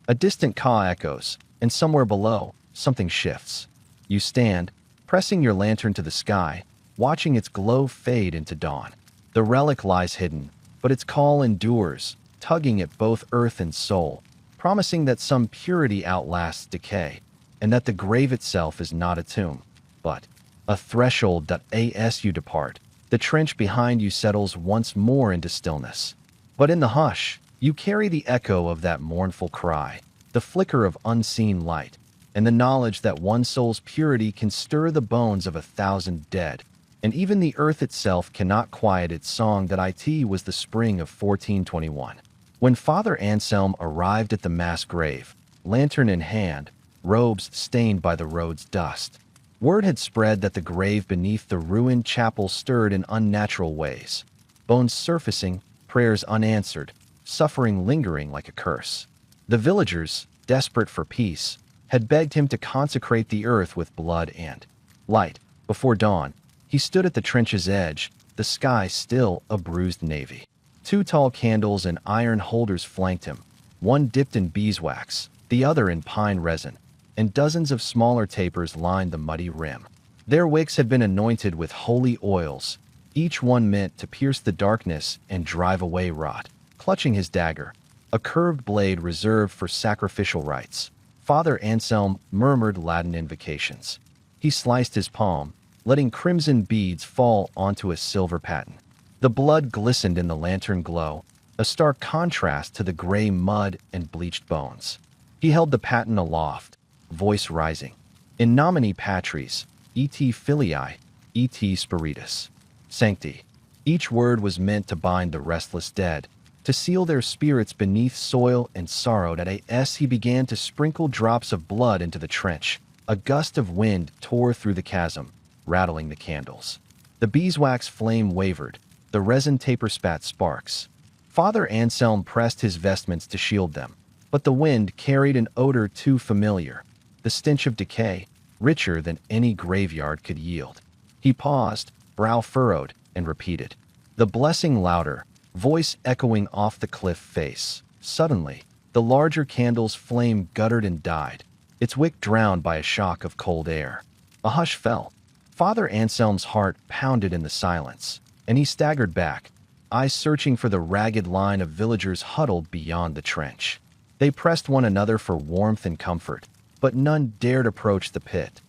S1: A distant caw echoes, and somewhere below, something shifts. You stand, pressing your lantern to the sky, watching its glow fade into dawn. The relic lies hidden, but its call endures, tugging at both earth and soul, promising that some purity outlasts decay, and that the grave itself is not a tomb, but a threshold. As you depart, the trench behind you settles once more into stillness. But in the hush, you carry the echo of that mournful cry, the flicker of unseen light, and the knowledge that one soul's purity can stir the bones of 1,000 dead, and even the earth itself cannot quiet its song. It was the spring of 1421. When Father Anselm arrived at the mass grave, lantern in hand, robes stained by the road's dust. Word had spread that the grave beneath the ruined chapel stirred in unnatural ways. Bones surfacing, prayers unanswered, suffering lingering like a curse. The villagers, desperate for peace, had begged him to consecrate the earth with blood and light. Before dawn, he stood at the trench's edge, the sky still a bruised navy. 2 tall candles and iron holders flanked him, one dipped in beeswax, the other in pine resin, and dozens of smaller tapers lined the muddy rim. Their wicks had been anointed with holy oils, each one meant to pierce the darkness and drive away rot. Clutching his dagger, a curved blade reserved for sacrificial rites, Father Anselm murmured Latin invocations. He sliced his palm, letting crimson beads fall onto a silver paten. The blood glistened in the lantern glow, a stark contrast to the gray mud and bleached bones. He held the paten aloft, voice rising. In nomine Patris, et Filii, et Spiritus Sancti. Each word was meant to bind the restless dead, to seal their spirits beneath soil and sorrow. As he began to sprinkle drops of blood into the trench, a gust of wind tore through the chasm, rattling the candles. The beeswax flame wavered, the resin taper spat sparks. Father Anselm pressed his vestments to shield them, but the wind carried an odor too familiar, the stench of decay, richer than any graveyard could yield. He paused, brow furrowed, and repeated, the blessing louder, voice echoing off the cliff face. Suddenly, the larger candle's flame guttered and died, its wick drowned by a shock of cold air. A hush fell. Father Anselm's heart pounded in the silence, and he staggered back, eyes searching for the ragged line of villagers huddled beyond the trench. They pressed one another for warmth and comfort, but none dared approach the pit.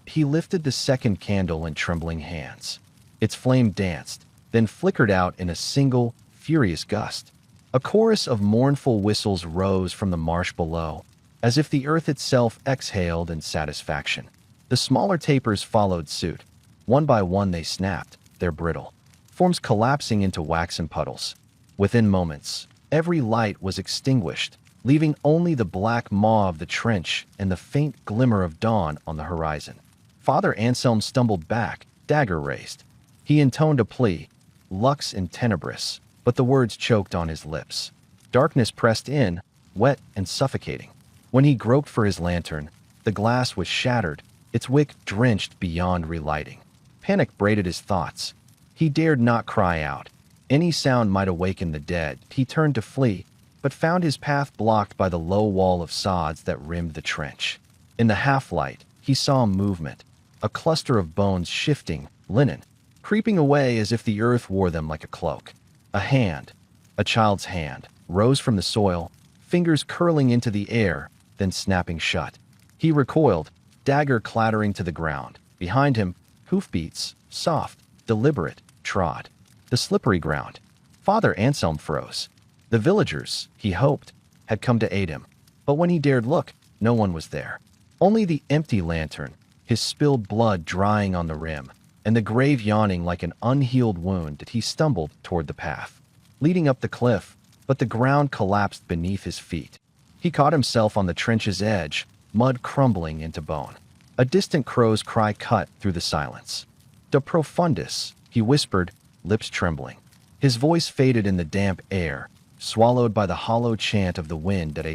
S1: He lifted the second candle in trembling hands. Its flame danced, then flickered out in a single, furious gust. A chorus of mournful whistles rose from the marsh below, as if the earth itself exhaled in satisfaction. The smaller tapers followed suit. One by one they snapped, their brittle forms collapsing into waxen puddles. Within moments, every light was extinguished, leaving only the black maw of the trench and the faint glimmer of dawn on the horizon. Father Anselm stumbled back, dagger raised. He intoned a plea, lux in tenebris, but the words choked on his lips. Darkness pressed in, wet and suffocating. When he groped for his lantern, the glass was shattered, its wick drenched beyond relighting. Panic braided his thoughts. He dared not cry out. Any sound might awaken the dead. He turned to flee, but found his path blocked by the low wall of sods that rimmed the trench. In the half-light, he saw movement, a cluster of bones shifting, linen, creeping away as if the earth wore them like a cloak. A hand, a child's hand, rose from the soil, fingers curling into the air, then snapping shut. He recoiled, dagger clattering to the ground. Behind him, hoofbeats, soft, deliberate, trod the slippery ground. Father Anselm froze. The villagers, he hoped, had come to aid him, but when he dared look, no one was there. Only the empty lantern, his spilled blood drying on the rim, and the grave yawning like an unhealed wound. He stumbled toward the path. leading up the cliff, but the ground collapsed beneath his feet. He caught himself on the trench's edge, mud crumbling into bone. A distant crow's cry cut through the silence. "De profundis," he whispered, lips trembling. His voice faded in the damp air, swallowed by the hollow chant of the wind at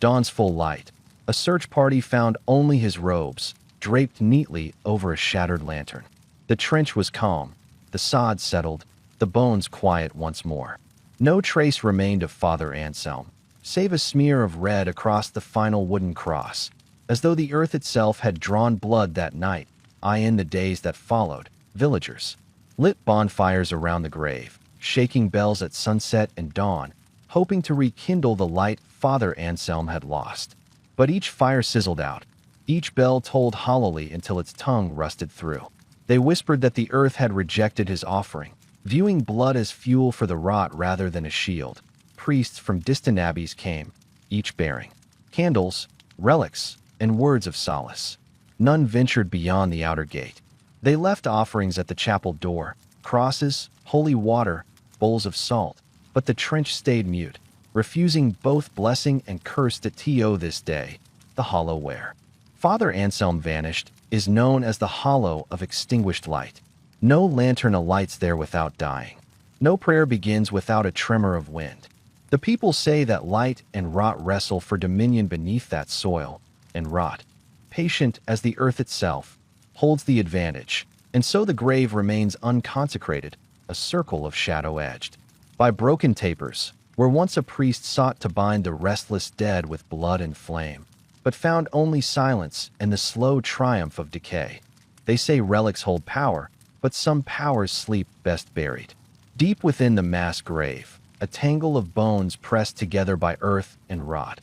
S1: dawn's full light. A search party found only his robes, draped neatly over a shattered lantern. The trench was calm, the sod settled, the bones quiet once more. No trace remained of Father Anselm, save a smear of red across the final wooden cross, as though the earth itself had drawn blood that night. In the days that followed, villagers lit bonfires around the grave, shaking bells at sunset and dawn, hoping to rekindle the light Father Anselm had lost. But each fire sizzled out. Each bell tolled hollowly until its tongue rusted through. They whispered that the earth had rejected his offering, viewing blood as fuel for the rot rather than a shield. Priests from distant abbeys came, each bearing candles, relics, and words of solace. None ventured beyond the outer gate. They left offerings at the chapel door, crosses, holy water, bowls of salt, but the trench stayed mute, refusing both blessing and curse to this day, the hollow where Father Anselm vanished is known as the hollow of extinguished light. No lantern alights there without dying. No prayer begins without a tremor of wind. The people say that light and rot wrestle for dominion beneath that soil, and rot, patient as the earth itself, holds the advantage, and so the grave remains unconsecrated, a circle of shadow-edged by broken tapers, where once a priest sought to bind the restless dead with blood and flame, but found only silence and the slow triumph of decay. They say relics hold power, but some powers sleep best buried. Deep within the mass grave, a tangle of bones pressed together by earth and rot,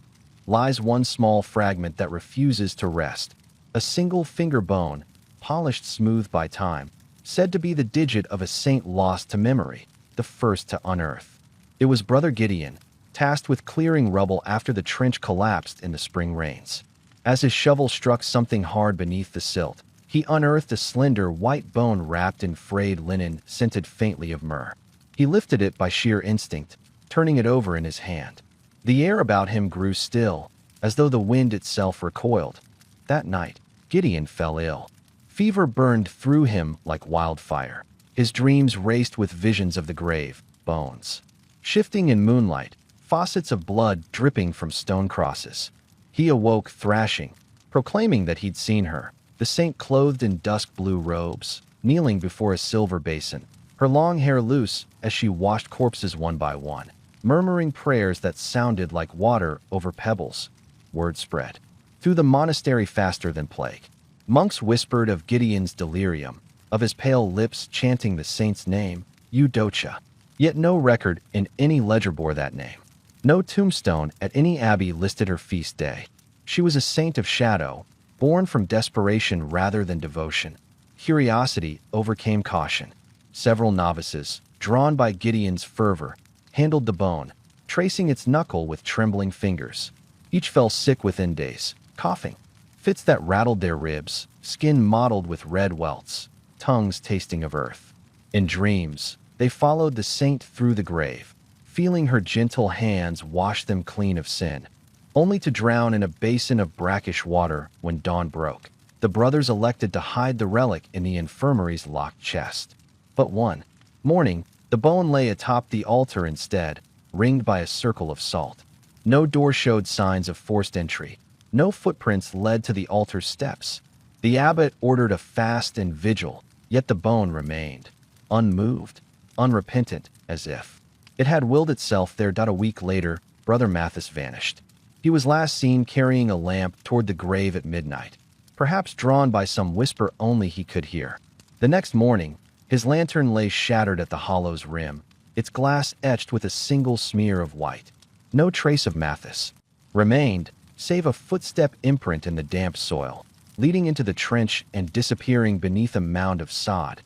S1: lies one small fragment that refuses to rest, a single finger bone, polished smooth by time, said to be the digit of a saint lost to memory, the first to unearth. It was Brother Gideon, tasked with clearing rubble after the trench collapsed in the spring rains. As his shovel struck something hard beneath the silt, he unearthed a slender white bone wrapped in frayed linen scented faintly of myrrh. He lifted it by sheer instinct, turning it over in his hand. The air about him grew still, as though the wind itself recoiled. That night, Gideon fell ill. Fever burned through him like wildfire. His dreams raced with visions of the grave, bones shifting in moonlight, faucets of blood dripping from stone crosses. He awoke thrashing, proclaiming that he'd seen her, the saint clothed in dusk-blue robes, kneeling before a silver basin, her long hair loose as she washed corpses one by one, murmuring prayers that sounded like water over pebbles. Word spread through the monastery faster than plague. Monks whispered of Gideon's delirium, of his pale lips chanting the saint's name, Eudocia. Yet no record in any ledger bore that name. No tombstone at any abbey listed her feast day. She was a saint of shadow, born from desperation rather than devotion. Curiosity overcame caution. Several novices, drawn by Gideon's fervor, handled the bone, tracing its knuckle with trembling fingers. Each fell sick within days, coughing, fits that rattled their ribs, skin mottled with red welts, tongues tasting of earth. In dreams, they followed the saint through the grave, feeling her gentle hands wash them clean of sin, only to drown in a basin of brackish water when dawn broke. The brothers elected to hide the relic in the infirmary's locked chest. But one morning, the bone lay atop the altar instead, ringed by a circle of salt. No door showed signs of forced entry. No footprints led to the altar steps. The abbot ordered a fast and vigil, yet the bone remained, unmoved, unrepentant, as if it had willed itself there. A week later, Brother Mathis vanished. He was last seen carrying a lamp toward the grave at midnight, perhaps drawn by some whisper only he could hear. The next morning, his lantern lay shattered at the hollow's rim, its glass etched with a single smear of white. No trace of Mathis remained, save a footstep imprint in the damp soil, leading into the trench and disappearing beneath a mound of sod.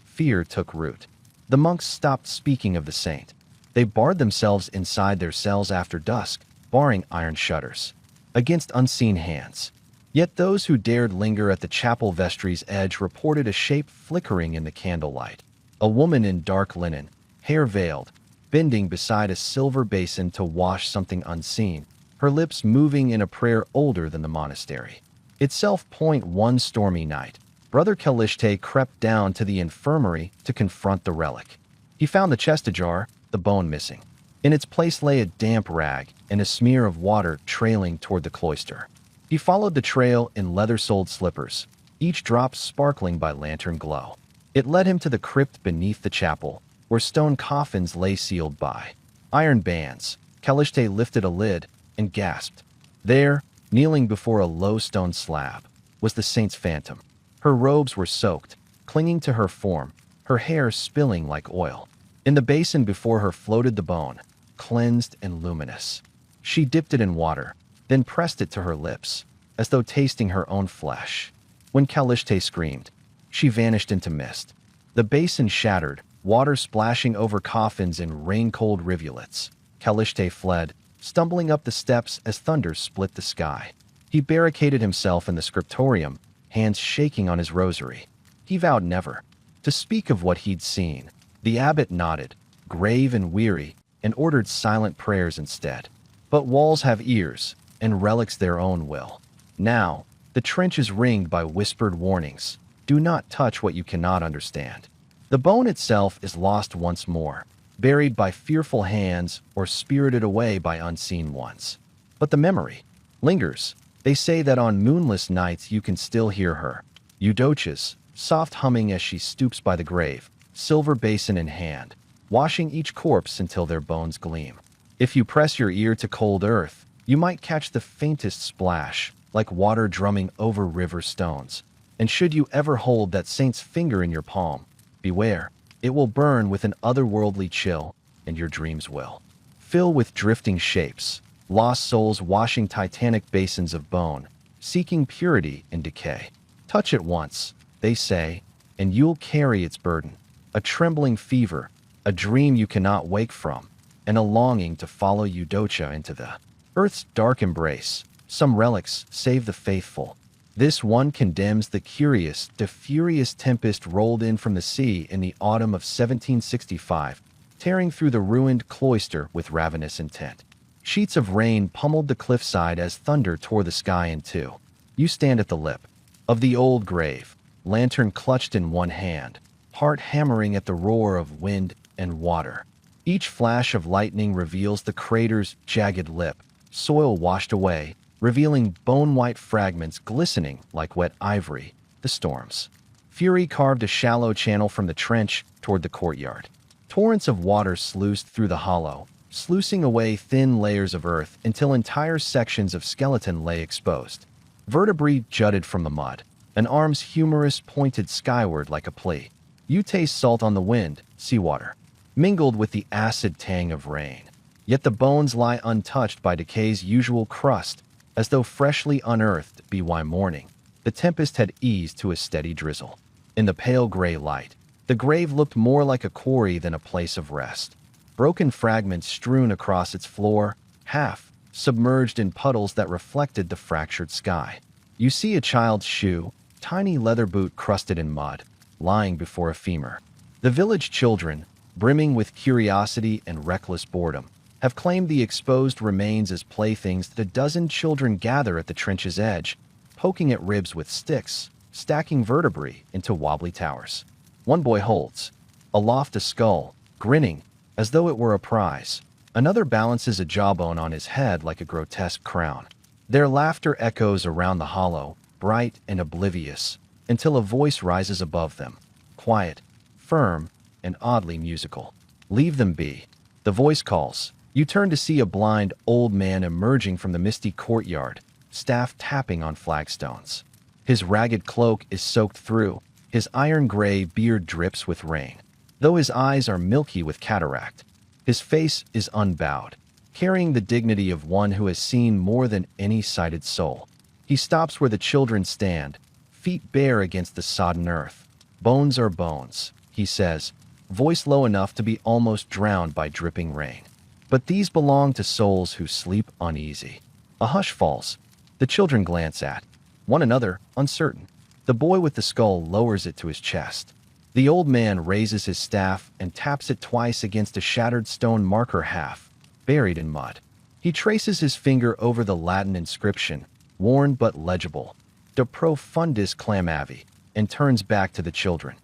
S1: Fear took root. The monks stopped speaking of the saint. They barred themselves inside their cells after dusk, barring iron shutters, against unseen hands. Yet those who dared linger at the chapel vestry's edge reported a shape flickering in the candlelight. A woman in dark linen, hair veiled, bending beside a silver basin to wash something unseen, her lips moving in a prayer older than the monastery itself. One stormy night, Brother Kalishte crept down to the infirmary to confront the relic. He found the chest ajar, the bone missing. In its place lay a damp rag and a smear of water trailing toward the cloister. He followed the trail in leather-soled slippers, each drop sparkling by lantern glow. It led him to the crypt beneath the chapel, where stone coffins lay sealed by iron bands. Kalishte lifted a lid and gasped. There, kneeling before a low stone slab, was the saint's phantom. Her robes were soaked, clinging to her form, her hair spilling like oil. In the basin before her floated the bone, cleansed and luminous. She dipped it in water, then pressed it to her lips, as though tasting her own flesh. When Kalishte screamed, she vanished into mist. The basin shattered, water splashing over coffins in rain-cold rivulets. Kalishte fled, stumbling up the steps as thunder split the sky. He barricaded himself in the scriptorium, hands shaking on his rosary. He vowed never to speak of what he'd seen. The abbot nodded, grave and weary, and ordered silent prayers instead. But walls have ears, and relics their own will. Now, the trench is ringed by whispered warnings. Do not touch what you cannot understand. The bone itself is lost once more, buried by fearful hands or spirited away by unseen ones. But the memory lingers. They say that on moonless nights you can still hear her, Eudochia's, soft humming as she stoops by the grave, silver basin in hand, washing each corpse until their bones gleam. If you press your ear to cold earth, you might catch the faintest splash, like water drumming over river stones. And should you ever hold that saint's finger in your palm, beware, it will burn with an otherworldly chill, and your dreams will fill with drifting shapes, lost souls washing titanic basins of bone, seeking purity in decay. Touch it once, they say, and you'll carry its burden, a trembling fever, a dream you cannot wake from, and a longing to follow Eudochia into the earth's dark embrace. Some relics save the faithful. This one condemns the curious. The furious tempest rolled in from the sea in the autumn of 1765, tearing through the ruined cloister with ravenous intent. Sheets of rain pummeled the cliffside as thunder tore the sky in two. You stand at the lip of the old grave, lantern clutched in one hand, heart hammering at the roar of wind and water. Each flash of lightning reveals the crater's jagged lip, soil washed away, revealing bone-white fragments glistening like wet ivory. The storm's fury carved a shallow channel from the trench toward the courtyard. Torrents of water sluiced through the hollow, sluicing away thin layers of earth until entire sections of skeleton lay exposed. Vertebrae jutted from the mud, an arm's humerus pointed skyward like a plea. You taste salt on the wind, seawater, mingled with the acid tang of rain. Yet the bones lie untouched by decay's usual crust, as though freshly unearthed. Be why morning. The tempest had eased to a steady drizzle. In the pale gray light, the grave looked more like a quarry than a place of rest. Broken fragments strewn across its floor, half submerged in puddles that reflected the fractured sky. You see a child's shoe, tiny leather boot crusted in mud, lying before a femur. The village children, brimming with curiosity and reckless boredom, have claimed the exposed remains as playthings that a dozen children gather at the trench's edge, poking at ribs with sticks, stacking vertebrae into wobbly towers. One boy holds aloft a skull, grinning as though it were a prize. Another balances a jawbone on his head like a grotesque crown. Their laughter echoes around the hollow, bright and oblivious, until a voice rises above them, quiet, firm, and oddly musical. Leave them be. The voice calls. You turn to see a blind old man emerging from the misty courtyard, staff tapping on flagstones. His ragged cloak is soaked through, his iron-gray beard drips with rain. Though his eyes are milky with cataract, his face is unbowed, carrying the dignity of one who has seen more than any sighted soul. He stops where the children stand, feet bare against the sodden earth. Bones are bones, he says, voice low enough to be almost drowned by dripping rain. But these belong to souls who sleep uneasy. A hush falls. The children glance at one another, uncertain. The boy with the skull lowers it to his chest. The old man raises his staff and taps it twice against a shattered stone marker half buried in mud. He traces his finger over the Latin inscription, worn but legible, De profundis clamavi, and turns back to the children.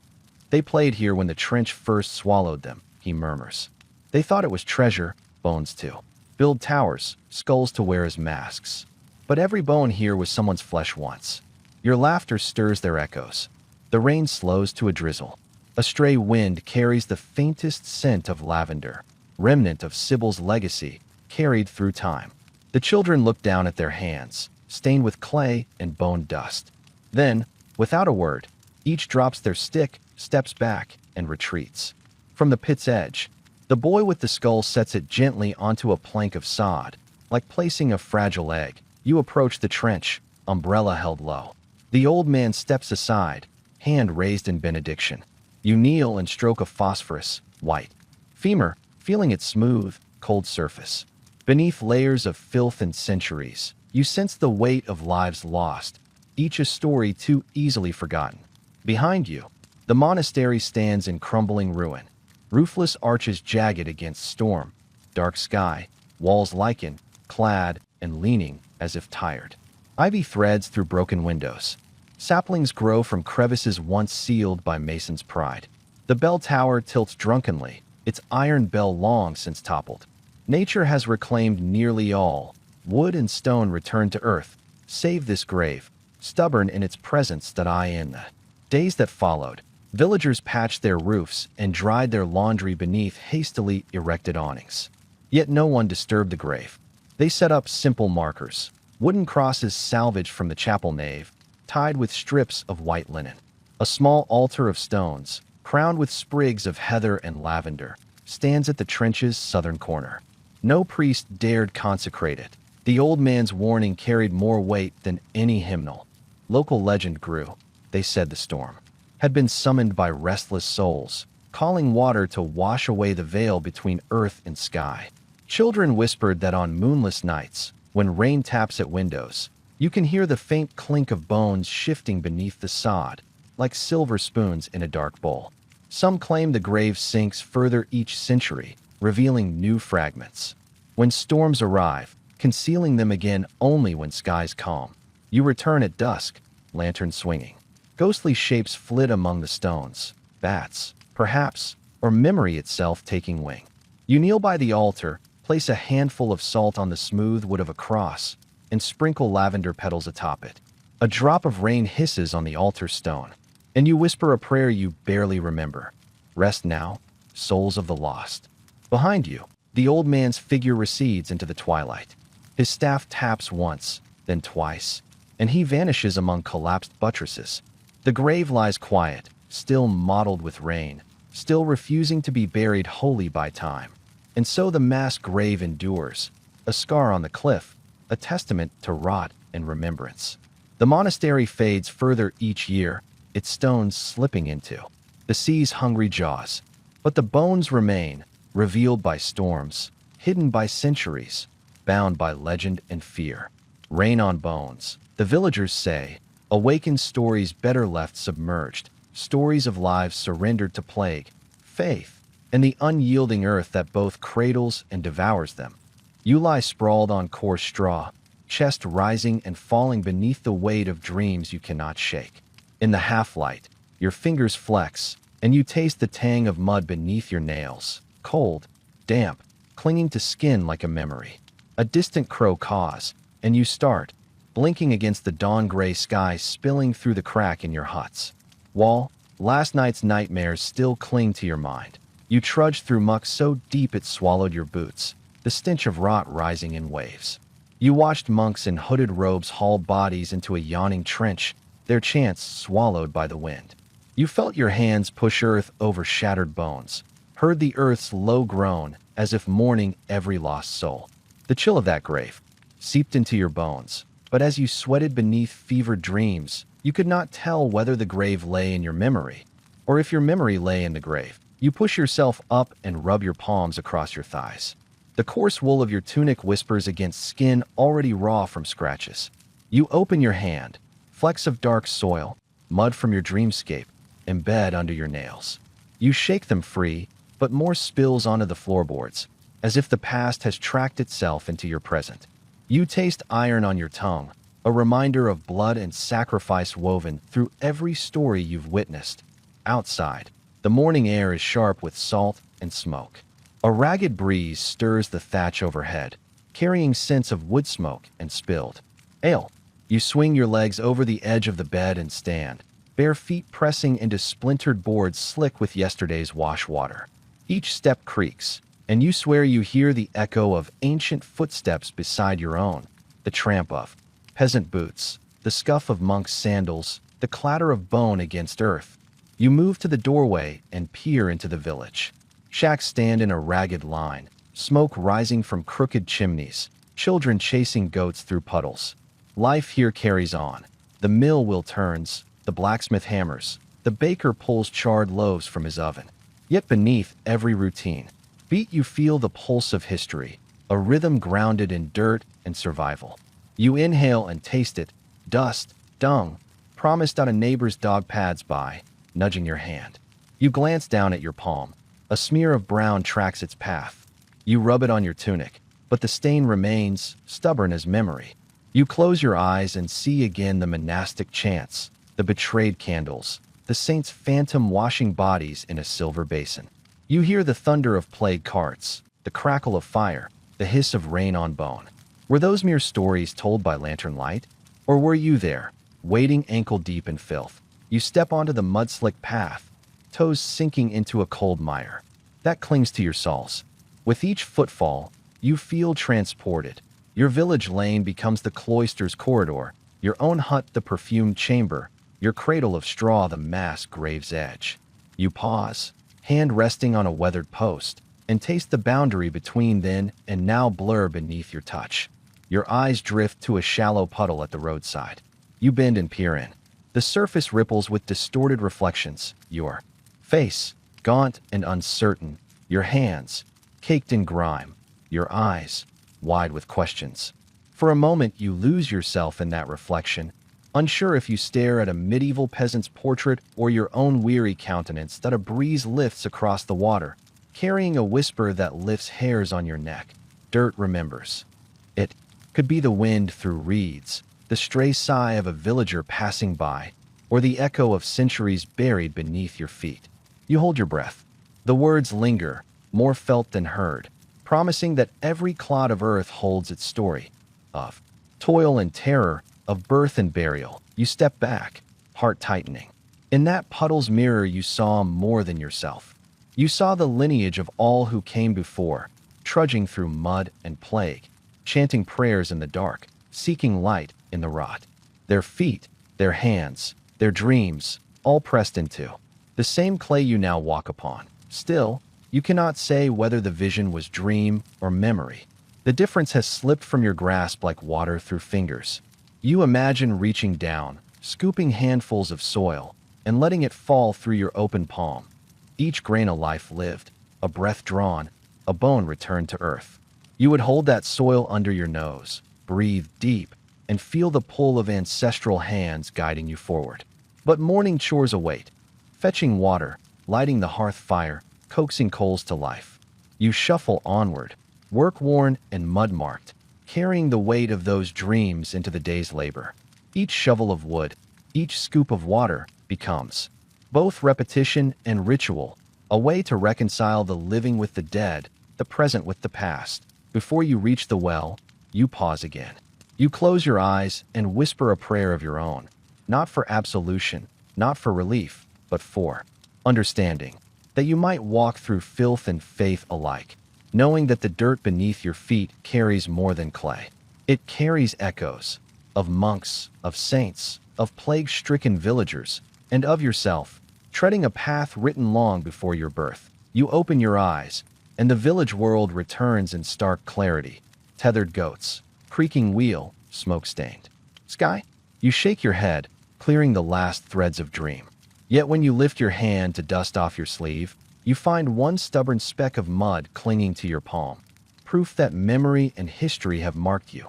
S1: They played here when the trench first swallowed them, he murmurs. They thought it was treasure, bones too. Build towers, skulls to wear as masks. But every bone here was someone's flesh once. Your laughter stirs their echoes. The rain slows to a drizzle. A stray wind carries the faintest scent of lavender, remnant of Sybil's legacy, carried through time. The children look down at their hands, stained with clay and bone dust. Then, without a word, each drops their stick, steps back, and retreats. From the pit's edge, the boy with the skull sets it gently onto a plank of sod. Like placing a fragile egg, you approach the trench, umbrella held low. The old man steps aside, hand raised in benediction. You kneel and stroke a phosphorus, white femur, feeling its smooth, cold surface. Beneath layers of filth and centuries, you sense the weight of lives lost, each a story too easily forgotten. Behind you, the monastery stands in crumbling ruin. Roofless arches jagged against storm, dark sky, walls lichened, clad, and leaning as if tired. Ivy threads through broken windows. Saplings grow from crevices once sealed by mason's pride. The bell tower tilts drunkenly, its iron bell long since toppled. Nature has reclaimed nearly all. Wood and stone return to earth, save this grave, stubborn in its presence that I in the days that followed. Villagers patched their roofs and dried their laundry beneath hastily erected awnings. Yet no one disturbed the grave. They set up simple markers, wooden crosses salvaged from the chapel nave, tied with strips of white linen. A small altar of stones, crowned with sprigs of heather and lavender, stands at the trench's southern corner. No priest dared consecrate it. The old man's warning carried more weight than any hymnal. Local legend grew. They said the storm had been summoned by restless souls, calling water to wash away the veil between earth and sky. Children whispered that on moonless nights, when rain taps at windows, you can hear the faint clink of bones shifting beneath the sod, like silver spoons in a dark bowl. Some claim the grave sinks further each century, revealing new fragments. When storms arrive, concealing them again only when skies calm. You return at dusk, lantern swinging. Ghostly shapes flit among the stones, bats, perhaps, or memory itself taking wing. You kneel by the altar, place a handful of salt on the smooth wood of a cross, and sprinkle lavender petals atop it. A drop of rain hisses on the altar stone, and you whisper a prayer you barely remember. Rest now, souls of the lost. Behind you, the old man's figure recedes into the twilight. His staff taps once, then twice, and he vanishes among collapsed buttresses. The grave lies quiet, still mottled with rain, still refusing to be buried wholly by time. And so the mass grave endures, a scar on the cliff, a testament to rot and remembrance. The monastery fades further each year, its stones slipping into the sea's hungry jaws. But the bones remain, revealed by storms, hidden by centuries, bound by legend and fear. Rain on bones, the villagers say, awaken stories better left submerged, stories of lives surrendered to plague, faith, and the unyielding earth that both cradles and devours them. You lie sprawled on coarse straw, chest rising and falling beneath the weight of dreams you cannot shake. In the half-light, your fingers flex, and you taste the tang of mud beneath your nails, cold, damp, clinging to skin like a memory. A distant crow caws, and you start, blinking against the dawn-gray sky spilling through the crack in your huts. While last night's nightmares still cling to your mind, you trudge through muck so deep it swallowed your boots, the stench of rot rising in waves. You watched monks in hooded robes haul bodies into a yawning trench, their chants swallowed by the wind. You felt your hands push earth over shattered bones, heard the earth's low groan as if mourning every lost soul. The chill of that grave seeped into your bones, but as you sweated beneath fevered dreams, you could not tell whether the grave lay in your memory, or if your memory lay in the grave. You push yourself up and rub your palms across your thighs. The coarse wool of your tunic whispers against skin already raw from scratches. You open your hand, flecks of dark soil, mud from your dreamscape, embed under your nails. You shake them free, but more spills onto the floorboards, as if the past has tracked itself into your present. You taste iron on your tongue, a reminder of blood and sacrifice woven through every story you've witnessed. Outside, the morning air is sharp with salt and smoke. A ragged breeze stirs the thatch overhead, carrying scents of wood smoke and spilled ale. You swing your legs over the edge of the bed and stand, bare feet pressing into splintered boards slick with yesterday's wash water. Each step creaks, and you swear you hear the echo of ancient footsteps beside your own, the tramp of peasant boots, the scuff of monks' sandals, the clatter of bone against earth. You move to the doorway and peer into the village. Shacks stand in a ragged line, smoke rising from crooked chimneys, children chasing goats through puddles. Life here carries on. The mill wheel turns, the blacksmith hammers, the baker pulls charred loaves from his oven. Yet beneath every routine, beat you feel the pulse of history, a rhythm grounded in dirt and survival. You inhale and taste it, dust, dung, promised on a neighbor's dog pads by, nudging your hand. You glance down at your palm. A smear of brown tracks its path. You rub it on your tunic, but the stain remains, stubborn as memory. You close your eyes and see again the monastic chants, the betrayed candles, the saints' phantom washing bodies in a silver basin. You hear the thunder of plague carts, the crackle of fire, the hiss of rain on bone. Were those mere stories told by lantern light? Or were you there, wading ankle-deep in filth? You step onto the mud-slick path, toes sinking into a cold mire. That clings to your soles. With each footfall, you feel transported. Your village lane becomes the cloister's corridor, your own hut the perfumed chamber, your cradle of straw the mass grave's edge. You pause, hand resting on a weathered post, and taste the boundary between then and now blur beneath your touch. Your eyes drift to a shallow puddle at the roadside. You bend and peer in. The surface ripples with distorted reflections. Your face, gaunt and uncertain, your hands, caked in grime, your eyes, wide with questions. For a moment, you lose yourself in that reflection, unsure if you stare at a medieval peasant's portrait or your own weary countenance that a breeze lifts across the water, carrying a whisper that lifts hairs on your neck. Dirt remembers. It could be the wind through reeds, the stray sigh of a villager passing by, or the echo of centuries buried beneath your feet. You hold your breath. The words linger, more felt than heard, promising that every clod of earth holds its story of toil and terror, of birth and burial. You step back, heart tightening. In that puddle's mirror you saw more than yourself. You saw the lineage of all who came before, trudging through mud and plague, chanting prayers in the dark, seeking light in the rot. Their feet, their hands, their dreams, all pressed into the same clay you now walk upon. Still, you cannot say whether the vision was dream or memory. The difference has slipped from your grasp like water through fingers. You imagine reaching down, scooping handfuls of soil, and letting it fall through your open palm. Each grain of life lived, a breath drawn, a bone returned to earth. You would hold that soil under your nose, breathe deep, and feel the pull of ancestral hands guiding you forward. But morning chores await. Fetching water, lighting the hearth fire, coaxing coals to life. You shuffle onward, work-worn and mud-marked, carrying the weight of those dreams into the day's labor. Each shovel of wood, each scoop of water becomes both repetition and ritual, a way to reconcile the living with the dead, the present with the past. Before you reach the well, you pause again. You close your eyes and whisper a prayer of your own, not for absolution, not for relief, but for understanding, that you might walk through filth and faith alike, knowing that the dirt beneath your feet carries more than clay. It carries echoes of monks, of saints, of plague-stricken villagers, and of yourself, treading a path written long before your birth. You open your eyes, and the village world returns in stark clarity. Tethered goats, creaking wheel, smoke-stained sky. You shake your head, clearing the last threads of dream. Yet when you lift your hand to dust off your sleeve, you find one stubborn speck of mud clinging to your palm, proof that memory and history have marked you.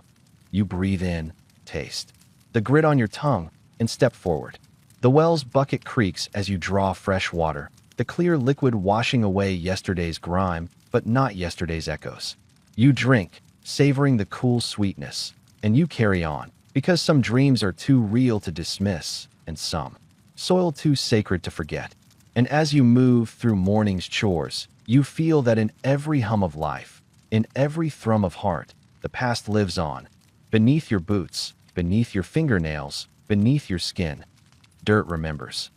S1: You breathe in, taste the grit on your tongue, and step forward. The well's bucket creaks as you draw fresh water, the clear liquid washing away yesterday's grime, but not yesterday's echoes. You drink, savoring the cool sweetness, and you carry on, because some dreams are too real to dismiss, and some soil too sacred to forget. And as you move through morning's chores, you feel that in every hum of life, in every thrum of heart, the past lives on. Beneath your boots, beneath your fingernails, beneath your skin, dirt remembers.